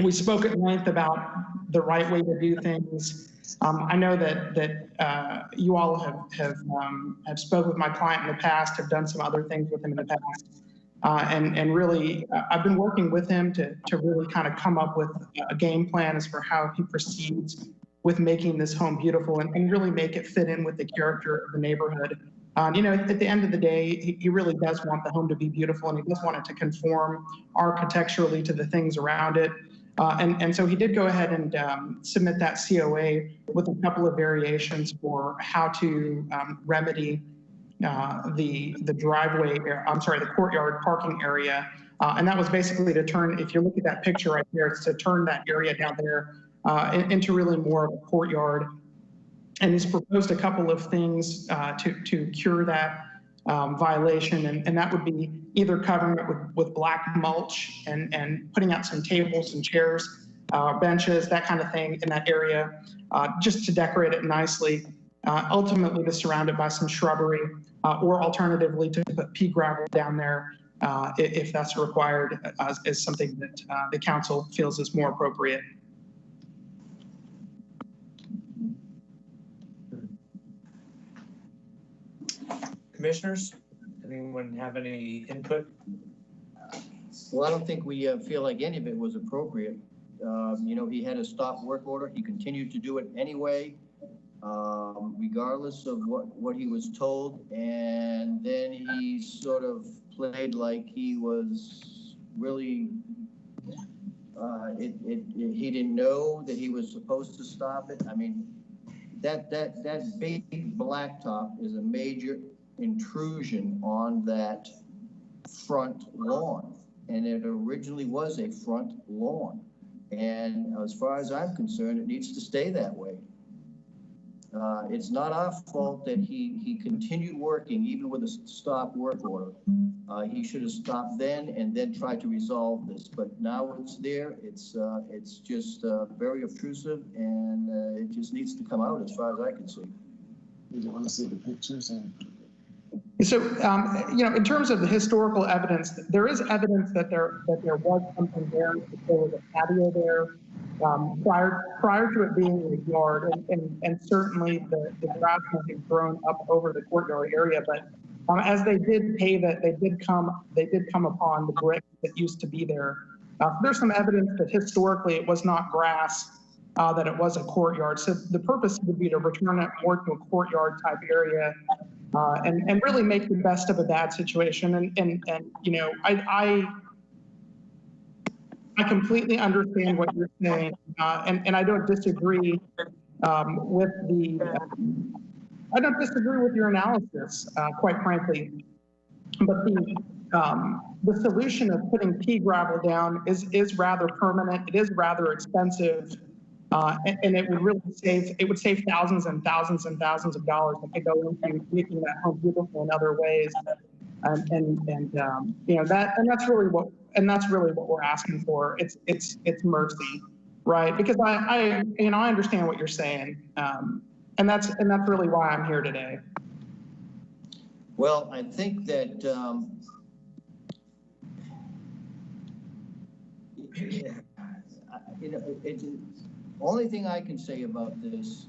M: we spoke at length about the right way to do things. I know that you all have spoke with my client in the past, have done some other things with him in the past. And really, I've been working with him to really kind of come up with a game plan as for how he proceeds with making this home beautiful and really make it fit in with the character of the neighborhood. At the end of the day, he really does want the home to be beautiful, and he does want it to conform architecturally to the things around it. And so he did go ahead and submit that COA with a couple of variations for how to remedy the driveway, the courtyard parking area. And that was basically to turn, if you look at that picture right there, it's to turn that area down there into really more of a courtyard. And he's proposed a couple of things to cure that violation. And that would be either covering it with black mulch and putting out some tables and chairs, benches, that kind of thing in that area, just to decorate it nicely. Ultimately to surround it by some shrubbery, or alternatively to put pea gravel down there if that's required, is something that the council feels is more appropriate.
A: Commissioners, anyone have any input?
B: Well, I don't think we feel like any of it was appropriate. He had a stop work order. He continued to do it anyway, regardless of what he was told. And then he sort of played like he was really, he didn't know that he was supposed to stop it. I mean, that big blacktop is a major intrusion on that front lawn, and it originally was a front lawn, and as far as I'm concerned, it needs to stay that way. It's not our fault that he continued working even with a stop work order. He should have stopped then and then tried to resolve this, but now it's there. It's just very obtrusive, and it just needs to come out as far as I can see.
K: You want to see the pictures?
M: So, in terms of the historical evidence, there is evidence that there was something there. There was a patio there prior to it being a yard, and certainly the grass had grown up over the courtyard area. But as they did pave it, they did come upon the brick that used to be there. There's some evidence that historically it was not grass, that it was a courtyard. So the purpose would be to return it more to a courtyard type area. And really make the best of a bad situation. And I completely understand what you're saying, and I don't disagree I don't disagree with your analysis, quite frankly. But the solution of putting pea gravel down is rather permanent. It is rather expensive. And it would save thousands and thousands and thousands of dollars that could go into making that home beautiful in other ways. And that's really what we're asking for. It's mercy, right? Because I understand what you're saying. And that's really why I'm here today.
B: Well, I think that, only thing I can say about this,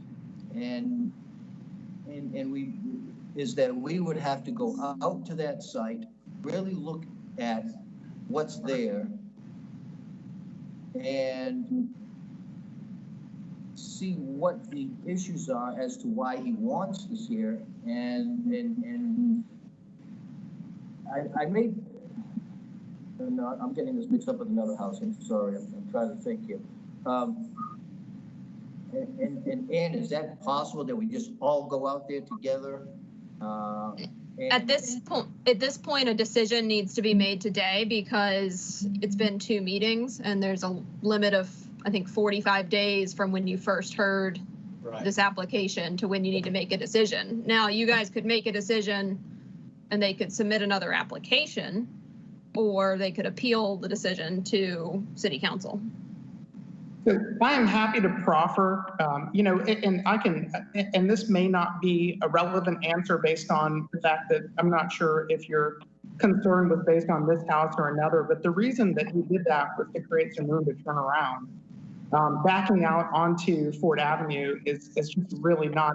B: is that we would have to go out to that site, really look at what's there, and see what the issues are as to why he wants this here, and I may. No, I'm getting this mixed up with another house. I'm sorry. I'm trying to think here. And Ann, is that possible that we just all go out there together?
C: At this point, a decision needs to be made today because it's been 2 meetings and there's a limit of, I think, 45 days from when you first heard this application to when you need to make a decision. Now, you guys could make a decision and they could submit another application, or they could appeal the decision to city council.
M: So I am happy to proffer, and I can, and this may not be a relevant answer based on the fact that I'm not sure if your concern was based on this house or another, but the reason that we did that was to create some room to turn around. Backing out onto Ford Avenue is just really not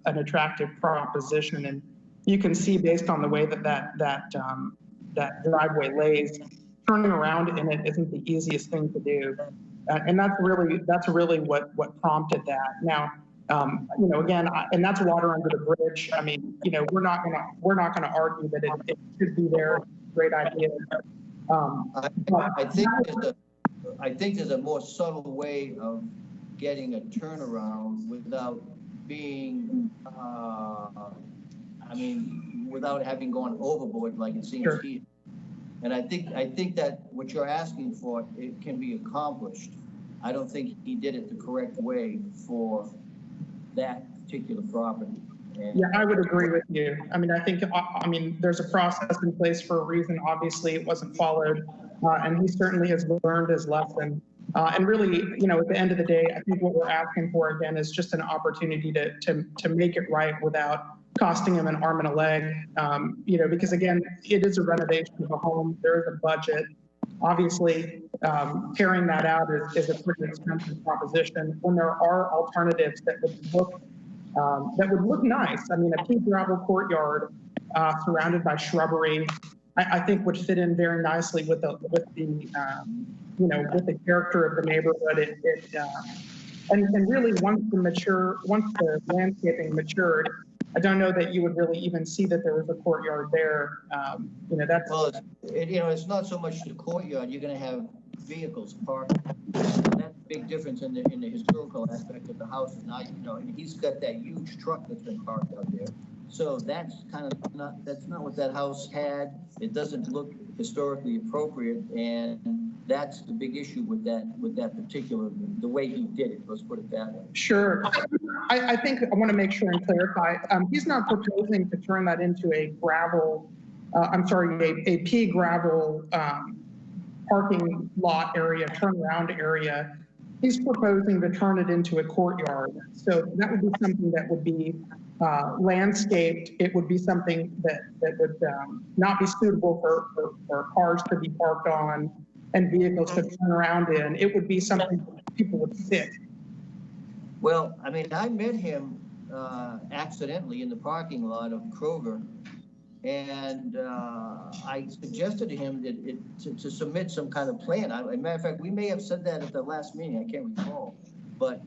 M: an attractive proposition. And you can see based on the way that driveway lays, turning around in it isn't the easiest thing to do. And that's really what prompted that. Now, again, and that's water under the bridge. I mean, we're not gonna argue that it should be there. Great idea.
B: I think there's a more subtle way of getting a turnaround without being, without having gone overboard like it seems here. And I think that what you're asking for, it can be accomplished. I don't think he did it the correct way for that particular property. And
M: yeah, I would agree with you. I mean, there's a process in place for a reason. Obviously, it wasn't followed, and he certainly has learned his lesson. And really, at the end of the day, I think what we're asking for again is just an opportunity to make it right without costing him an arm and a leg, because again, it is a renovation of a home. There is a budget. Obviously, carrying that out is a pretty expensive proposition when there are alternatives that would look nice. I mean, a pea gravel courtyard surrounded by shrubbery, I think would fit in very nicely with the character of the neighborhood. And really once the landscaping matured, I don't know that you would really even see that there was a courtyard there.
B: It's not so much the courtyard. You're going to have vehicles parked. That's a big difference in the historical aspect of the house. Now, and he's got that huge truck that's been parked out there. So that's not what that house had. It doesn't look historically appropriate, and that's the big issue with that particular, the way he did it. Let's put it that way.
M: Sure. I think I want to make sure and clarify. He's not proposing to turn that into a pea gravel parking lot area, turnaround area. He's proposing to turn it into a courtyard. So that would be something that would be landscaped. It would be something that would not be suitable for cars to be parked on and vehicles to turn around in. It would be something that people would sit.
B: Well, I mean, I met him accidentally in the parking lot of Kroger, and I suggested to him that to submit some kind of plan. As a matter of fact, we may have said that at the last meeting. I can't recall. But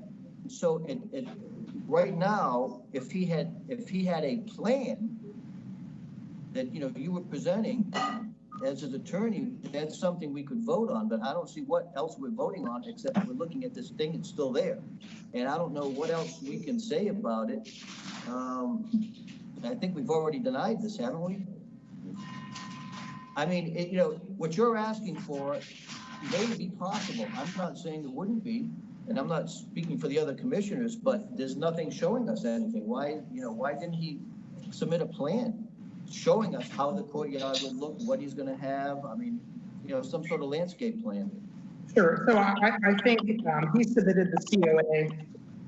B: so right now, if he had a plan that you were presenting as his attorney, that's something we could vote on. But I don't see what else we're voting on except we're looking at this thing. It's still there, and I don't know what else we can say about it. I think we've already denied this, haven't we? I mean, what you're asking for may be possible. I'm not saying it wouldn't be, and I'm not speaking for the other commissioners, but there's nothing showing us anything. Why didn't he submit a plan showing us how the courtyard would look, what he's going to have? I mean, some sort of landscape plan.
M: Sure. So I think he submitted the COA.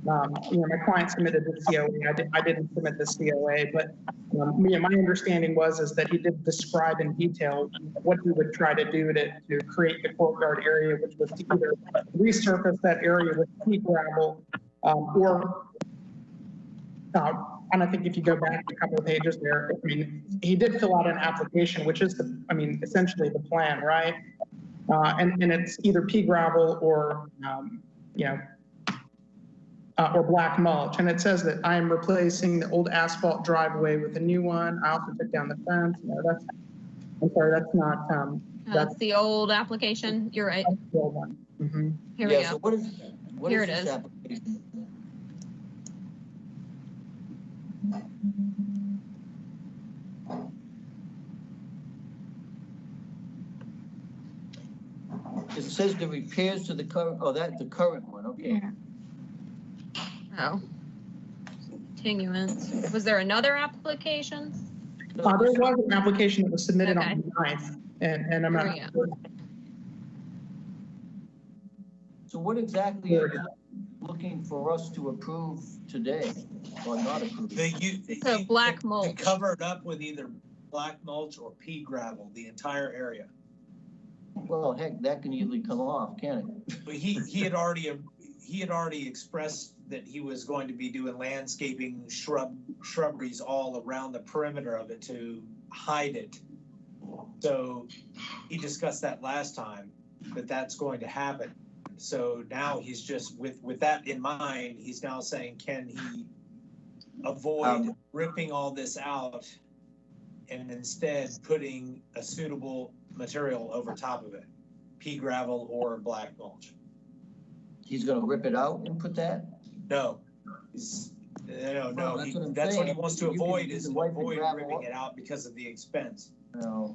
M: My client submitted the COA. I didn't submit the COA, but my understanding is that he did describe in detail what he would try to do to create the courtyard area, which was to either resurface that area with pea gravel or and I think if you go back a couple of pages there, I mean, he did fill out an application, which is essentially the plan, right? And it's either pea gravel or black mulch. And it says that I am replacing the old asphalt driveway with a new one. I also took down the fence. That's not.
C: That's the old application. You're right.
M: That's the old one. Mm-hmm.
C: Here we go.
B: So what
C: Here
B: is
C: it
B: this
C: is.
B: application? It says the repairs to the current, that's the current one, okay.
D: Yeah.
C: Oh. Continuance. Was there another application?
M: There was an application that was submitted
C: Okay.
M: on the 9th. And I'm not.
C: Yeah.
B: So what exactly are you looking for us to approve today or not approve?
C: So black mulch.
A: To cover it up with either black mulch or pea gravel, the entire area.
B: Well, heck, that can easily come off, can it?
A: But he had already expressed that he was going to be doing landscaping, shrubberies all around the perimeter of it to hide it. So he discussed that last time, that that's going to happen. So now he's just, with that in mind, he's now saying, can he avoid ripping all this out and instead putting a suitable material over top of it, pea gravel or black mulch?
B: He's gonna rip it out and put that?
A: No,
B: Well,
A: that's what he wants to
B: You can-
A: avoid
B: you
A: is
B: can wipe the
A: avoid
B: gravel
A: ripping
B: off.
A: it out because of the expense.
B: No.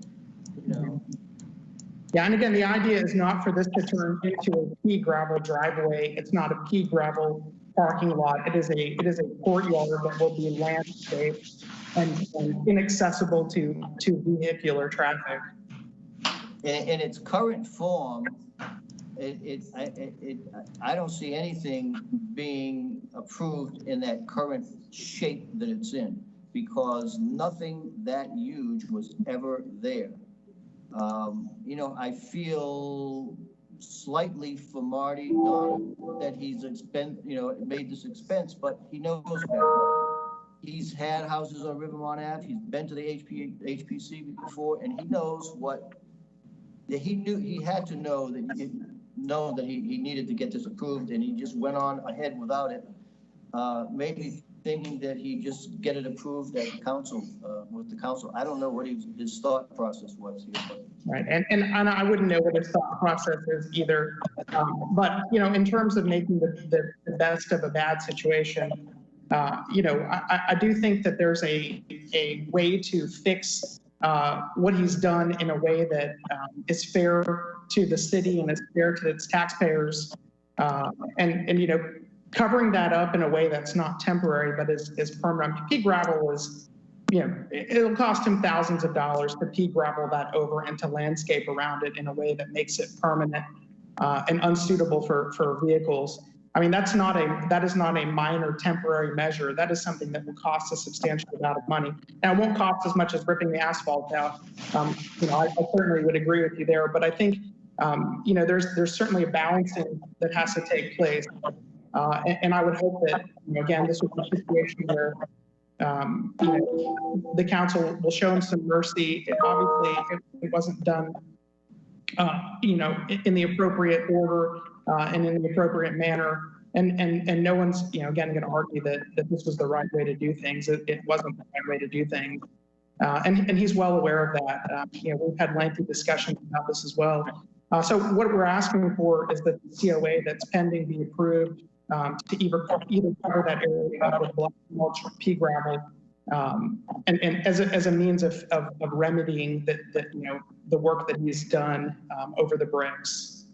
M: Yeah, and again, the idea is not for this to turn into a pea gravel driveway. It's not a pea gravel parking lot. It is a courtyard that will be landscaped and inaccessible to vehicular traffic.
B: In its current form, I don't see anything being approved in that current shape that it's in, because nothing that huge was ever there. I feel slightly for Marty that he's made this expense, but he knows better. He's had houses on Rivermont Ave. He's been to the HPC before, and he knows he had to know that he needed to get this approved, and he just went on ahead without it. Maybe thinking that he just get it approved at council, with the council. I don't know what his thought process was here, but.
M: Right, and I wouldn't know what his thought process is either. But, in terms of making the best of a bad situation, I do think that there's a way to fix what he's done in a way that is fair to the city and is fair to its taxpayers. And covering that up in a way that's not temporary, but is permanent. Pea gravel is, it'll cost him thousands of dollars to pea gravel that over and to landscape around it in a way that makes it permanent and unsuitable for vehicles. I mean, that is not a minor temporary measure. That is something that will cost a substantial amount of money. Now, it won't cost as much as ripping the asphalt out. I certainly would agree with you there, but I think, there's certainly a balancing that has to take place. And I would hope that, again, this would be a situation where, the council will show him some mercy. Obviously, it wasn't done, in the appropriate order and in the appropriate manner. And no one's, again, going to argue that this was the right way to do things. It wasn't the right way to do things. And he's well aware of that. We've had lengthy discussions about this as well. So what we're asking for is that the COA that's pending be approved to either cover that area with black mulch or pea gravel, and as a means of remedying the work that he's done over the bricks.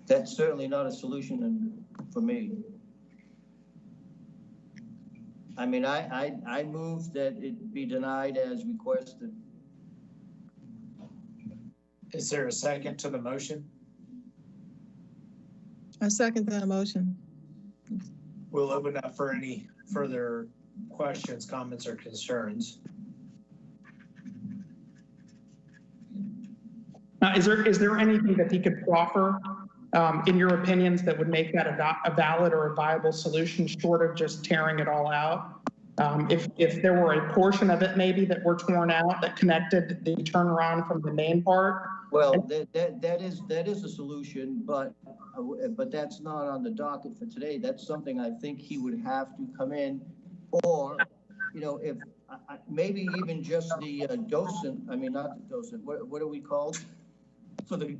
B: That's certainly not a solution for me. I mean, I move that it be denied as requested.
A: Is there a second to the motion?
E: I second that motion.
A: We'll open up for any further questions, comments, or concerns.
M: Is there anything that he could proffer, in your opinions, that would make that a valid or a viable solution short of just tearing it all out? If there were a portion of it maybe that were torn out that connected the turnaround from the main part?
B: Well, that is a solution, but that's not on the docket for today. That's something I think he would have to come in, or, if maybe even just the docent. I mean, not the docent. What are we called? For the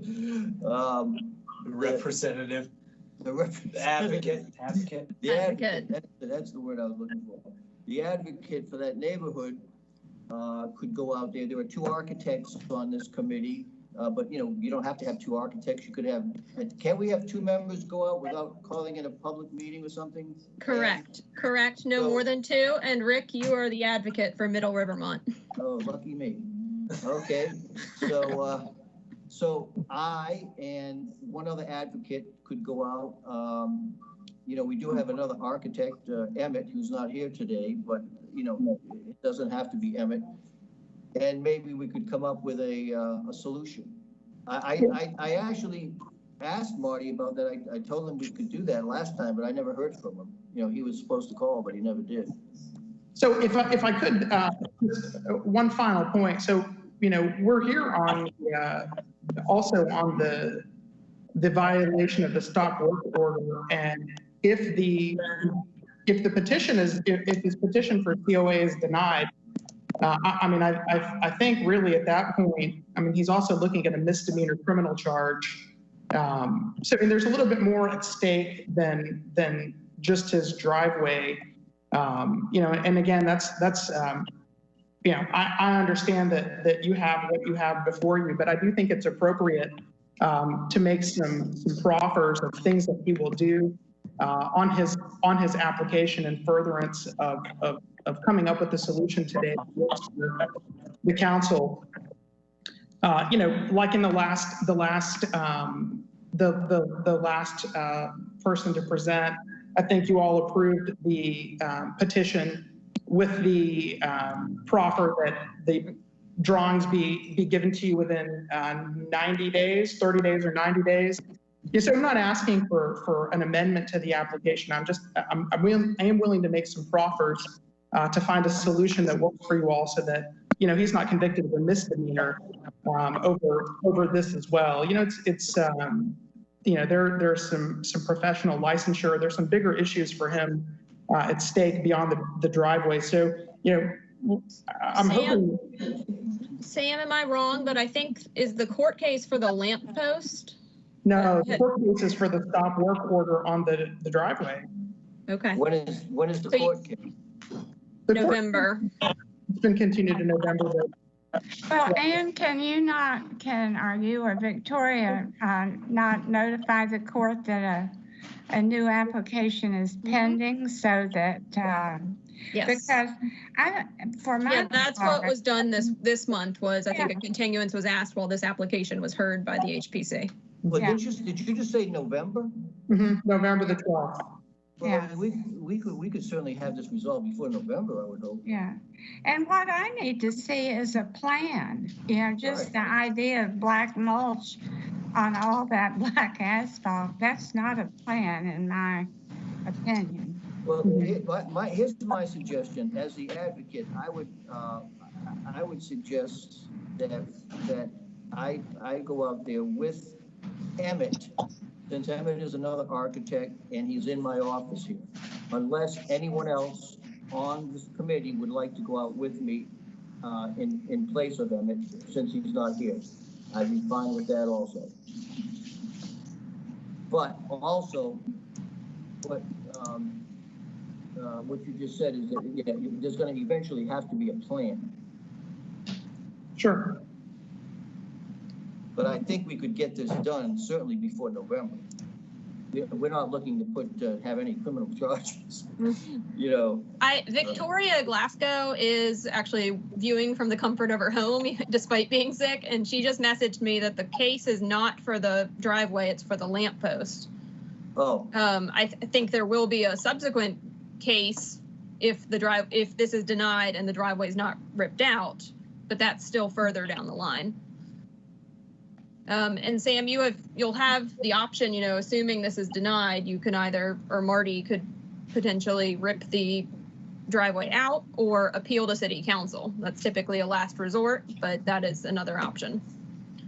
A: representative.
B: The
A: advocate.
B: The advocate. That's the word I was looking for. The advocate for that neighborhood could go out there. There are two architects on this committee. but you know, you don't have to have two architects. You could have, can't we have two members go out without calling it a public meeting or something?
C: Correct, correct. No
B: So-
C: more than two. And Rick, you are the advocate for Middle Rivermont.
B: Oh, lucky me. Okay, so I and one other advocate could go out. You know, we do have another architect, Emmett, who's not here today, but you know, it doesn't have to be Emmett. And maybe we could come up with a solution. I actually asked Marty about that. I told him we could do that last time, but I never heard from him. You know, he was supposed to call, but he never did.
M: So if I could, just one final point. So, you know, we're here on also on the violation of the stop work order. And if the petition if this petition for COA is denied, I mean, I think really at that point, I mean, he's also looking at a misdemeanor criminal charge. So I mean, there's a little bit more at stake than just his driveway. You know, and again, that's you know, I understand that you have what you have before you, but I do think it's appropriate to make some proffers of things that he will do on his application in furtherance of coming up with a solution today for the council. You know, like in the last person to present, I think you all approved the petition with the proffer that the drawings be given to you within 90 days, 30 days or 90 days. Yeah, so I'm not asking for an amendment to the application. I am willing to make some proffers to find a solution that works for you all so that, you know, he's not convicted of a misdemeanor over this as well. You know, it's you know, there's some professional licensure. There's some bigger issues for him at stake beyond the driveway. So, you know, I'm hoping.
C: Sam, am I wrong? But I think is the court case for the lamp post?
M: No, the court case is for the stop work order on the driveway.
C: Okay.
B: When is the court case?
C: November.
M: It's been continued to November.
D: Well, Ann, are you or Victoria not notify the court that a new application is pending so that,
C: Yes.
D: because for my.
C: Yeah, that's what was done this month was, I think a continuance was asked while this application was heard by the HPC.
B: Well, did you just say November?
M: Mm-hmm. November the 12th.
B: Well,
D: Yeah.
B: we could certainly have this resolved before November, I would hope.
D: Yeah, and what I need to see is a plan, you know, just the idea of black mulch on all that black asphalt. That's not a plan in my opinion.
B: Well, here's my suggestion. As the advocate, I would suggest that I go out there with Emmett, since Emmett is another architect and he's in my office here, unless anyone else on this committee would like to go out with me in place of Emmett, since he's not here. I'd be fine with that also. But also, what you just said is that there's going to eventually have to be a plan.
M: Sure.
B: But I think we could get this done certainly before November. We're not looking to have any criminal charges, you know.
C: Victoria Glasgow is actually viewing from the comfort of her home despite being sick, and she just messaged me that the case is not for the driveway, it's for the lamppost.
B: Oh.
C: I think there will be a subsequent case if this is denied and the driveway is not ripped out, but that's still further down the line. And Sam, you'll have the option, you know, assuming this is denied, you can either, or Marty could potentially rip the driveway out or appeal to city council. That's typically a last resort, but that is another option.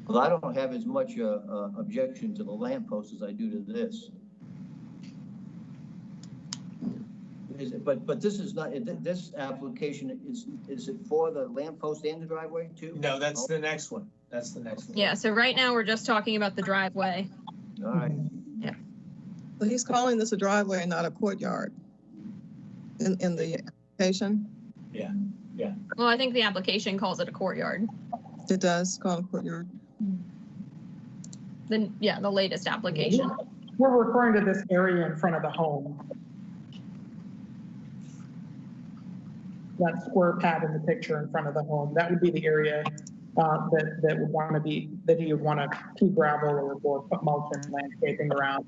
B: Well, I don't have as much objection to the lamppost as I do to this. But this is not, this application is it for the lamppost and the driveway too?
A: No, that's the next one. That's the next one.
C: Yeah, so right now we're just talking about the driveway.
B: All right.
C: Yeah.
E: So he's calling this a driveway and not a courtyard in the application?
A: Yeah.
C: Well, I think the application calls it a courtyard.
E: It does call it a courtyard.
C: the latest application.
M: We're referring to this area in front of the home. That square pad in the picture in front of the home, that would be the area that would want to be, that he would want to keep gravel or put mulch and landscaping around.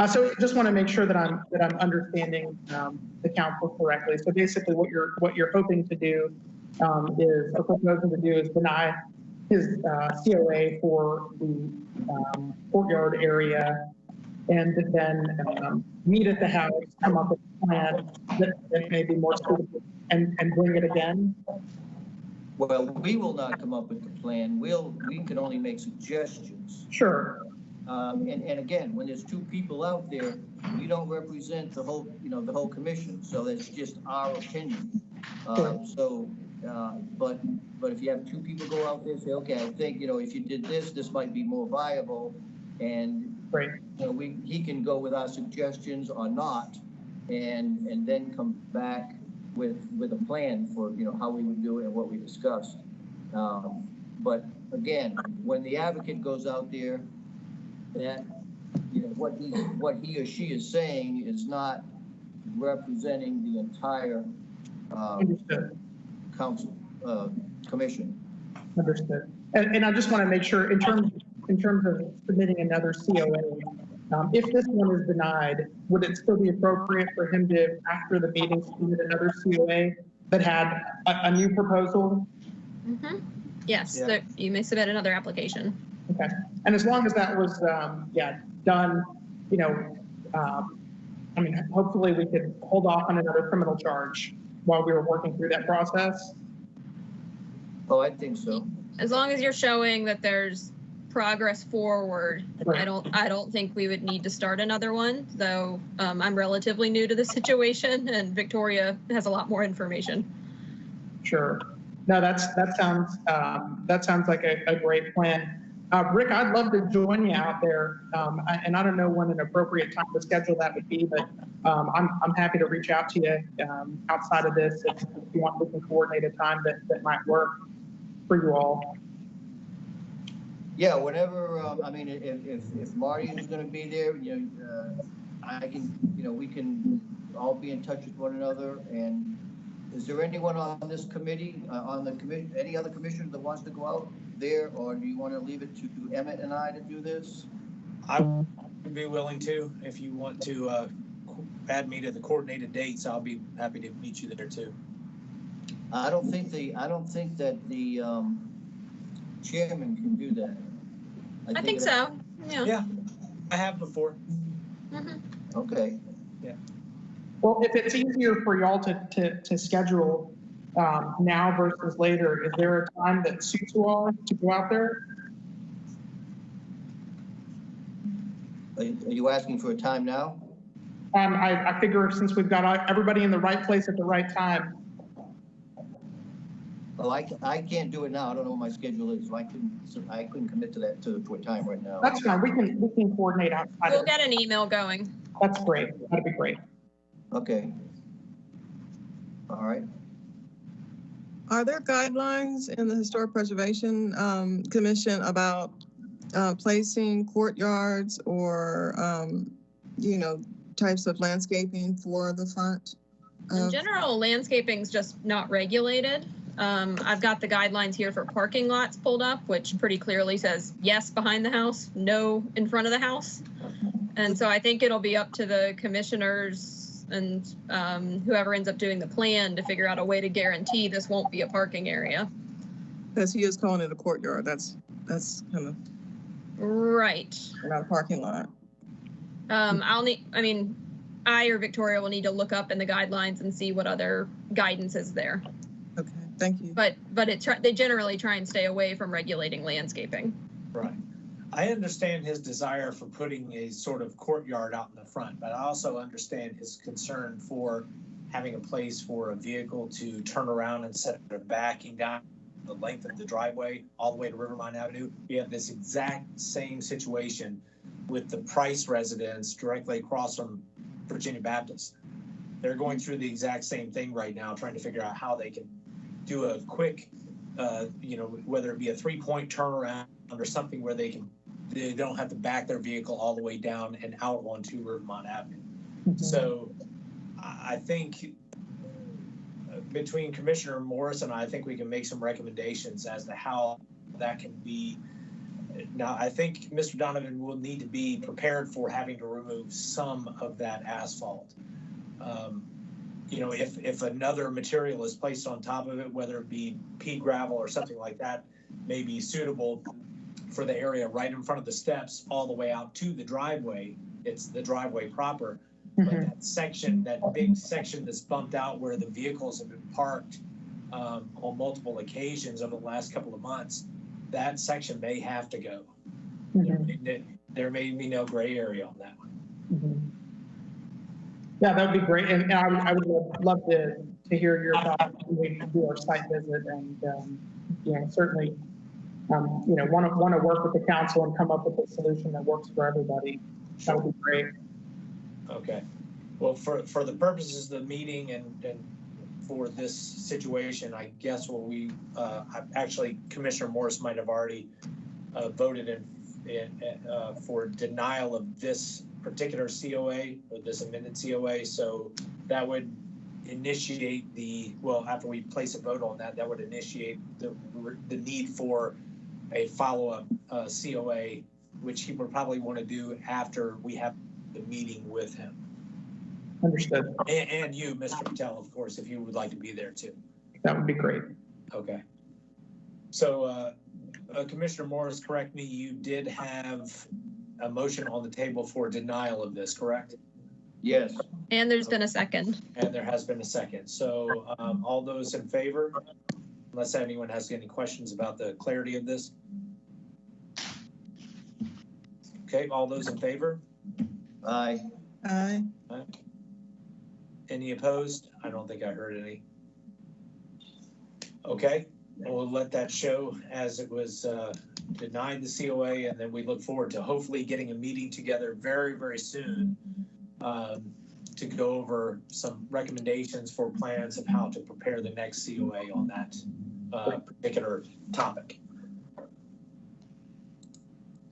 M: So just want to make sure that I'm understanding the council correctly. So basically what you're hoping to do is, or proposing to do, is deny his COA for the courtyard area, and then meet at the house, come up with a plan that may be more suitable, and bring it again?
B: Well, we will not come up with the plan. We can only make suggestions.
M: Sure.
B: And again, when there's two people out there, we don't represent the whole, the whole commission. So that's just our opinion. But if you have two people go out there and say, okay, I think, if you did this, this might be more viable. And
M: right.
B: He can go with our suggestions or not, and then come back with a plan for, how we would do it and what we discussed. But again, when the advocate goes out there, that, what he or she is saying is not representing the entire council, commission.
M: Understood. And I just want to make sure, in terms of submitting another COA, if this one is denied, would it still be appropriate for him to, after the meeting, submit another COA that had a new proposal?
C: Mm-hmm. Yes, yeah. You may submit another application.
M: Okay. And as long as that was, done, hopefully we could hold off on another criminal charge while we were working through that process.
B: Oh, I think so.
C: As long as you're showing that there's progress forward, right. I don't think we would need to start another one, though. I'm relatively new to the situation, and Victoria has a lot more information.
M: Sure. No, that sounds like a great plan. Rick, I'd love to join you out there, and I don't know when an appropriate time to schedule that would be, but I'm happy to reach out to you outside of this if you want. We can coordinate a time that might work for you all.
B: Yeah, whenever. If Marty is going to be there, I can. We can all be in touch with one another. And is there anyone on this committee, any other commissioner that wants to go out there, or do you want to leave it to Emmett and I to do this?
A: I would be willing to. If you want to add me to the coordinated dates, I'll be happy to meet you there too.
B: I don't think that the chairman can do that.
C: I think so.
A: Yeah, I have before.
C: Mm-hmm.
B: Okay.
A: Yeah.
M: Well, if it's easier for y'all to schedule now versus later, is there a time that suits you all to go out there?
B: Are you asking for a time now?
M: I figure since we've got everybody in the right place at the right time.
B: Well, I can't do it now. I don't know what my schedule is. So I couldn't commit to that to a time right now.
M: That's fine. We can coordinate outside.
C: We'll get an email going.
M: That's great. That'd be great.
B: Okay. All right.
E: Are there guidelines in the Historic Preservation Commission about placing courtyards or, types of landscaping for the front?
C: In general, landscaping's just not regulated. I've got the guidelines here for parking lots pulled up, which pretty clearly says yes behind the house, no in front of the house. And so I think it'll be up to the commissioners and whoever ends up doing the plan to figure out a way to guarantee this won't be a parking area.
E: Because he is calling it a courtyard. That's kind of
C: right.
E: Not a parking lot.
C: I or Victoria will need to look up in the guidelines and see what other guidance is there.
E: Okay, thank you.
C: But they generally try and stay away from regulating landscaping.
A: Right. I understand his desire for putting a sort of courtyard out in the front, but I also understand his concern for having a place for a vehicle to turn around instead of backing down the length of the driveway all the way to Rivermine Avenue. We have this exact same situation with the Price residence directly across from Virginia Baptist. They're going through the exact same thing right now, trying to figure out how they can do a quick, whether it be a 3-point turnaround or something where they can they don't have to back their vehicle all the way down and out onto Rivermont Avenue. So I think between Commissioner Morris and I think we can make some recommendations as to how that can be. Now, I think Mr. Donovan will need to be prepared for having to remove some of that asphalt. You know, if another material is placed on top of it, whether it be pea gravel or something like that, may be suitable for the area right in front of the steps all the way out to the driveway. It's the driveway proper. But that section, that big section that's bumped out where the vehicles have been parked on multiple occasions over the last couple of months, that section may have to go. There may be no gray area on that one.
M: Yeah, that would be great. And I would love to hear your thoughts when we do our site visit, and you know, certainly you know, want to work with the council and come up with a solution that works for everybody. That would be great.
A: Okay. Well, for the purposes of the meeting and for this situation, I guess what we actually Commissioner Morris might have already voted for denial of this particular COA or this amended COA. So that would initiate after we place a vote on that, that would initiate the need for a follow-up COA, which he would probably want to do after we have the meeting with him.
M: Understood.
A: And you, Mr. Patel, of course, if you would like to be there too.
M: That would be great.
A: Okay. So Commissioner Morris, correct me, you did have a motion on the table for denial of this, correct?
B: Yes.
C: And there's been a second.
A: And there has been a second. So all those in favor, unless anyone has any questions about the clarity of this? Okay, all those in favor?
B: Aye.
E: Aye.
A: Aye. Any opposed? I don't think I heard any. Okay, we'll let that show as it was denied the COA, and then we look forward to hopefully getting a meeting together very, very soon to go over some recommendations for plans of how to prepare the next COA on that particular topic.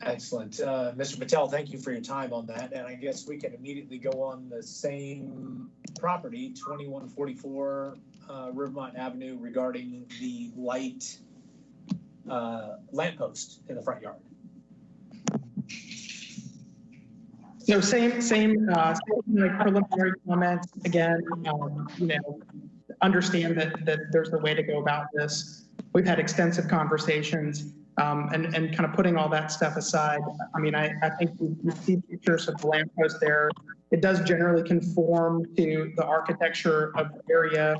A: Excellent. Mr. Patel, thank you for your time on that. And I guess we can immediately go on the same property, 2144 Rivermont Avenue, regarding the light lamppost in the front yard.
M: So same like preliminary comments. Again, you know, understand that there's a way to go about this. We've had extensive conversations. And kind of putting all that stuff aside, I mean, I think you see pictures of the lamppost there. It does generally conform to the architecture of the area,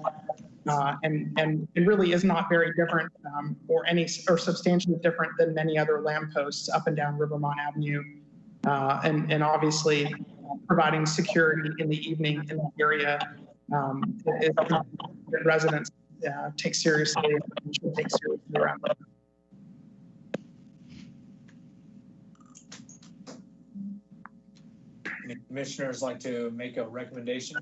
M: and it really is not very different or substantially different than many other lampposts up and down Rivermont Avenue, and obviously providing security in the evening in the area is something that residents take seriously and should take seriously around them.
A: Commissioners like to make a recommendation?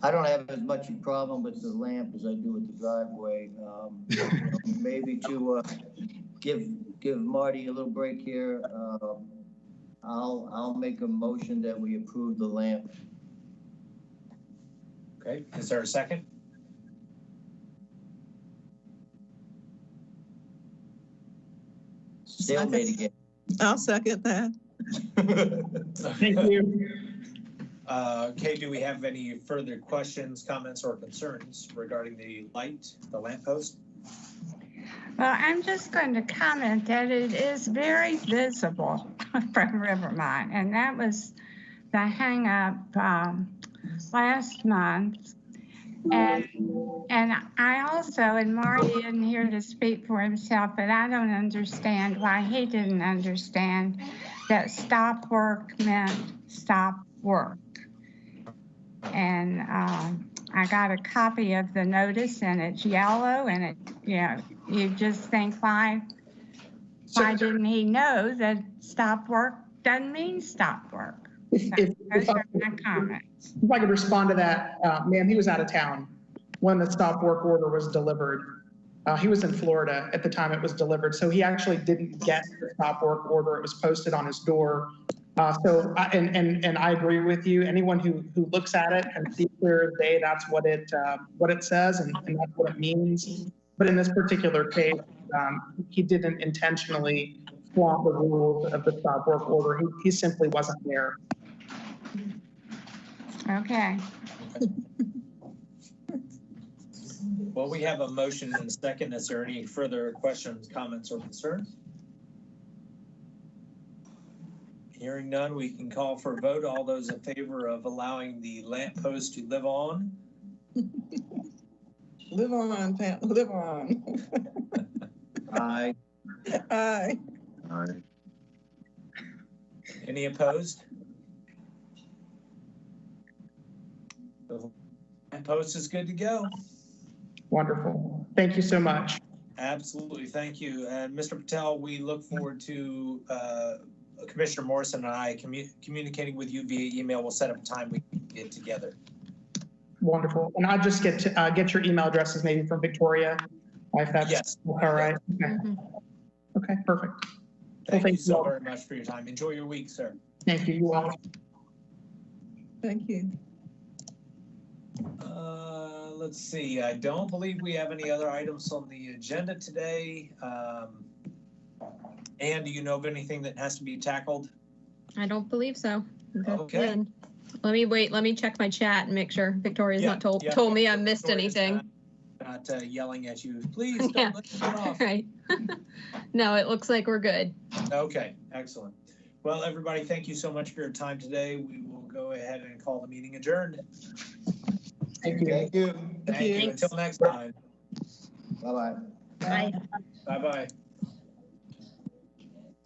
B: I don't have as much problem with the lamp as I do with the driveway. Maybe to give Marty a little break here. I'll make a motion that we approve the lamp.
A: Okay, is there a second?
B: Stalemate again.
E: I'll second that.
M: Thank you.
A: Okay, do we have any further questions, comments, or concerns regarding the lamppost?
D: Well, I'm just going to comment that it is very visible from Rivermont, and that was the hang up last month. And I also, and Marty isn't here to speak for himself, but I don't understand why he didn't understand that stop work meant stop work. And I got a copy of the notice, and it's yellow, and it, you know, you just think, why didn't he know that stop work doesn't mean stop work? So those are my comments.
M: If I could respond to that, ma'am, he was out of town when the stop work order was delivered. He was in Florida at the time it was delivered, so he actually didn't get the stop work order. It was posted on his door. And I agree with you. Anyone who looks at it and sees clear as day, that's what it says, and that's what it means. But in this particular case, he didn't intentionally flaunt the rules of the stop work order. He simply wasn't there.
D: Okay.
A: Well, we have a motion and a second. Is there any further questions, comments, or concerns? Hearing none, we can call for a vote. All those in favor of allowing the lamppost to live on?
E: Live on, Pam, live on.
B: Aye.
E: Aye.
K: Aye.
A: Any opposed? The lamppost is good to go.
M: Wonderful. Thank you so much.
A: Absolutely, thank you. And Mr. Patel, we look forward to Commissioner Morrison and I communicating with you via email. We'll set up a time we can get together.
M: Wonderful. And I'll just get your email addresses maybe from Victoria, if that's
A: yes.
M: All right. Okay. Okay, perfect.
A: Thank you so very much for your time. Enjoy your week, sir.
M: Thank you. You all.
E: Thank you.
A: Let's see. I don't believe we have any other items on the agenda today. Ann, do you know of anything that has to be tackled?
C: I don't believe so. That's
A: Okay.
C: good. Let me check my chat and make sure Victoria's not told me I missed
A: Victoria's
C: anything.
A: Not yelling at you. Please don't
C: Yeah.
A: let me get off.
C: Right. No, it looks like we're good.
A: Okay, excellent. Well, everybody, thank you so much for your time today. We will go ahead and call the meeting adjourned.
M: Thank you.
B: Thank you.
A: Thank you. Until next time.
B: Bye-bye.
C: Bye.
A: Bye-bye.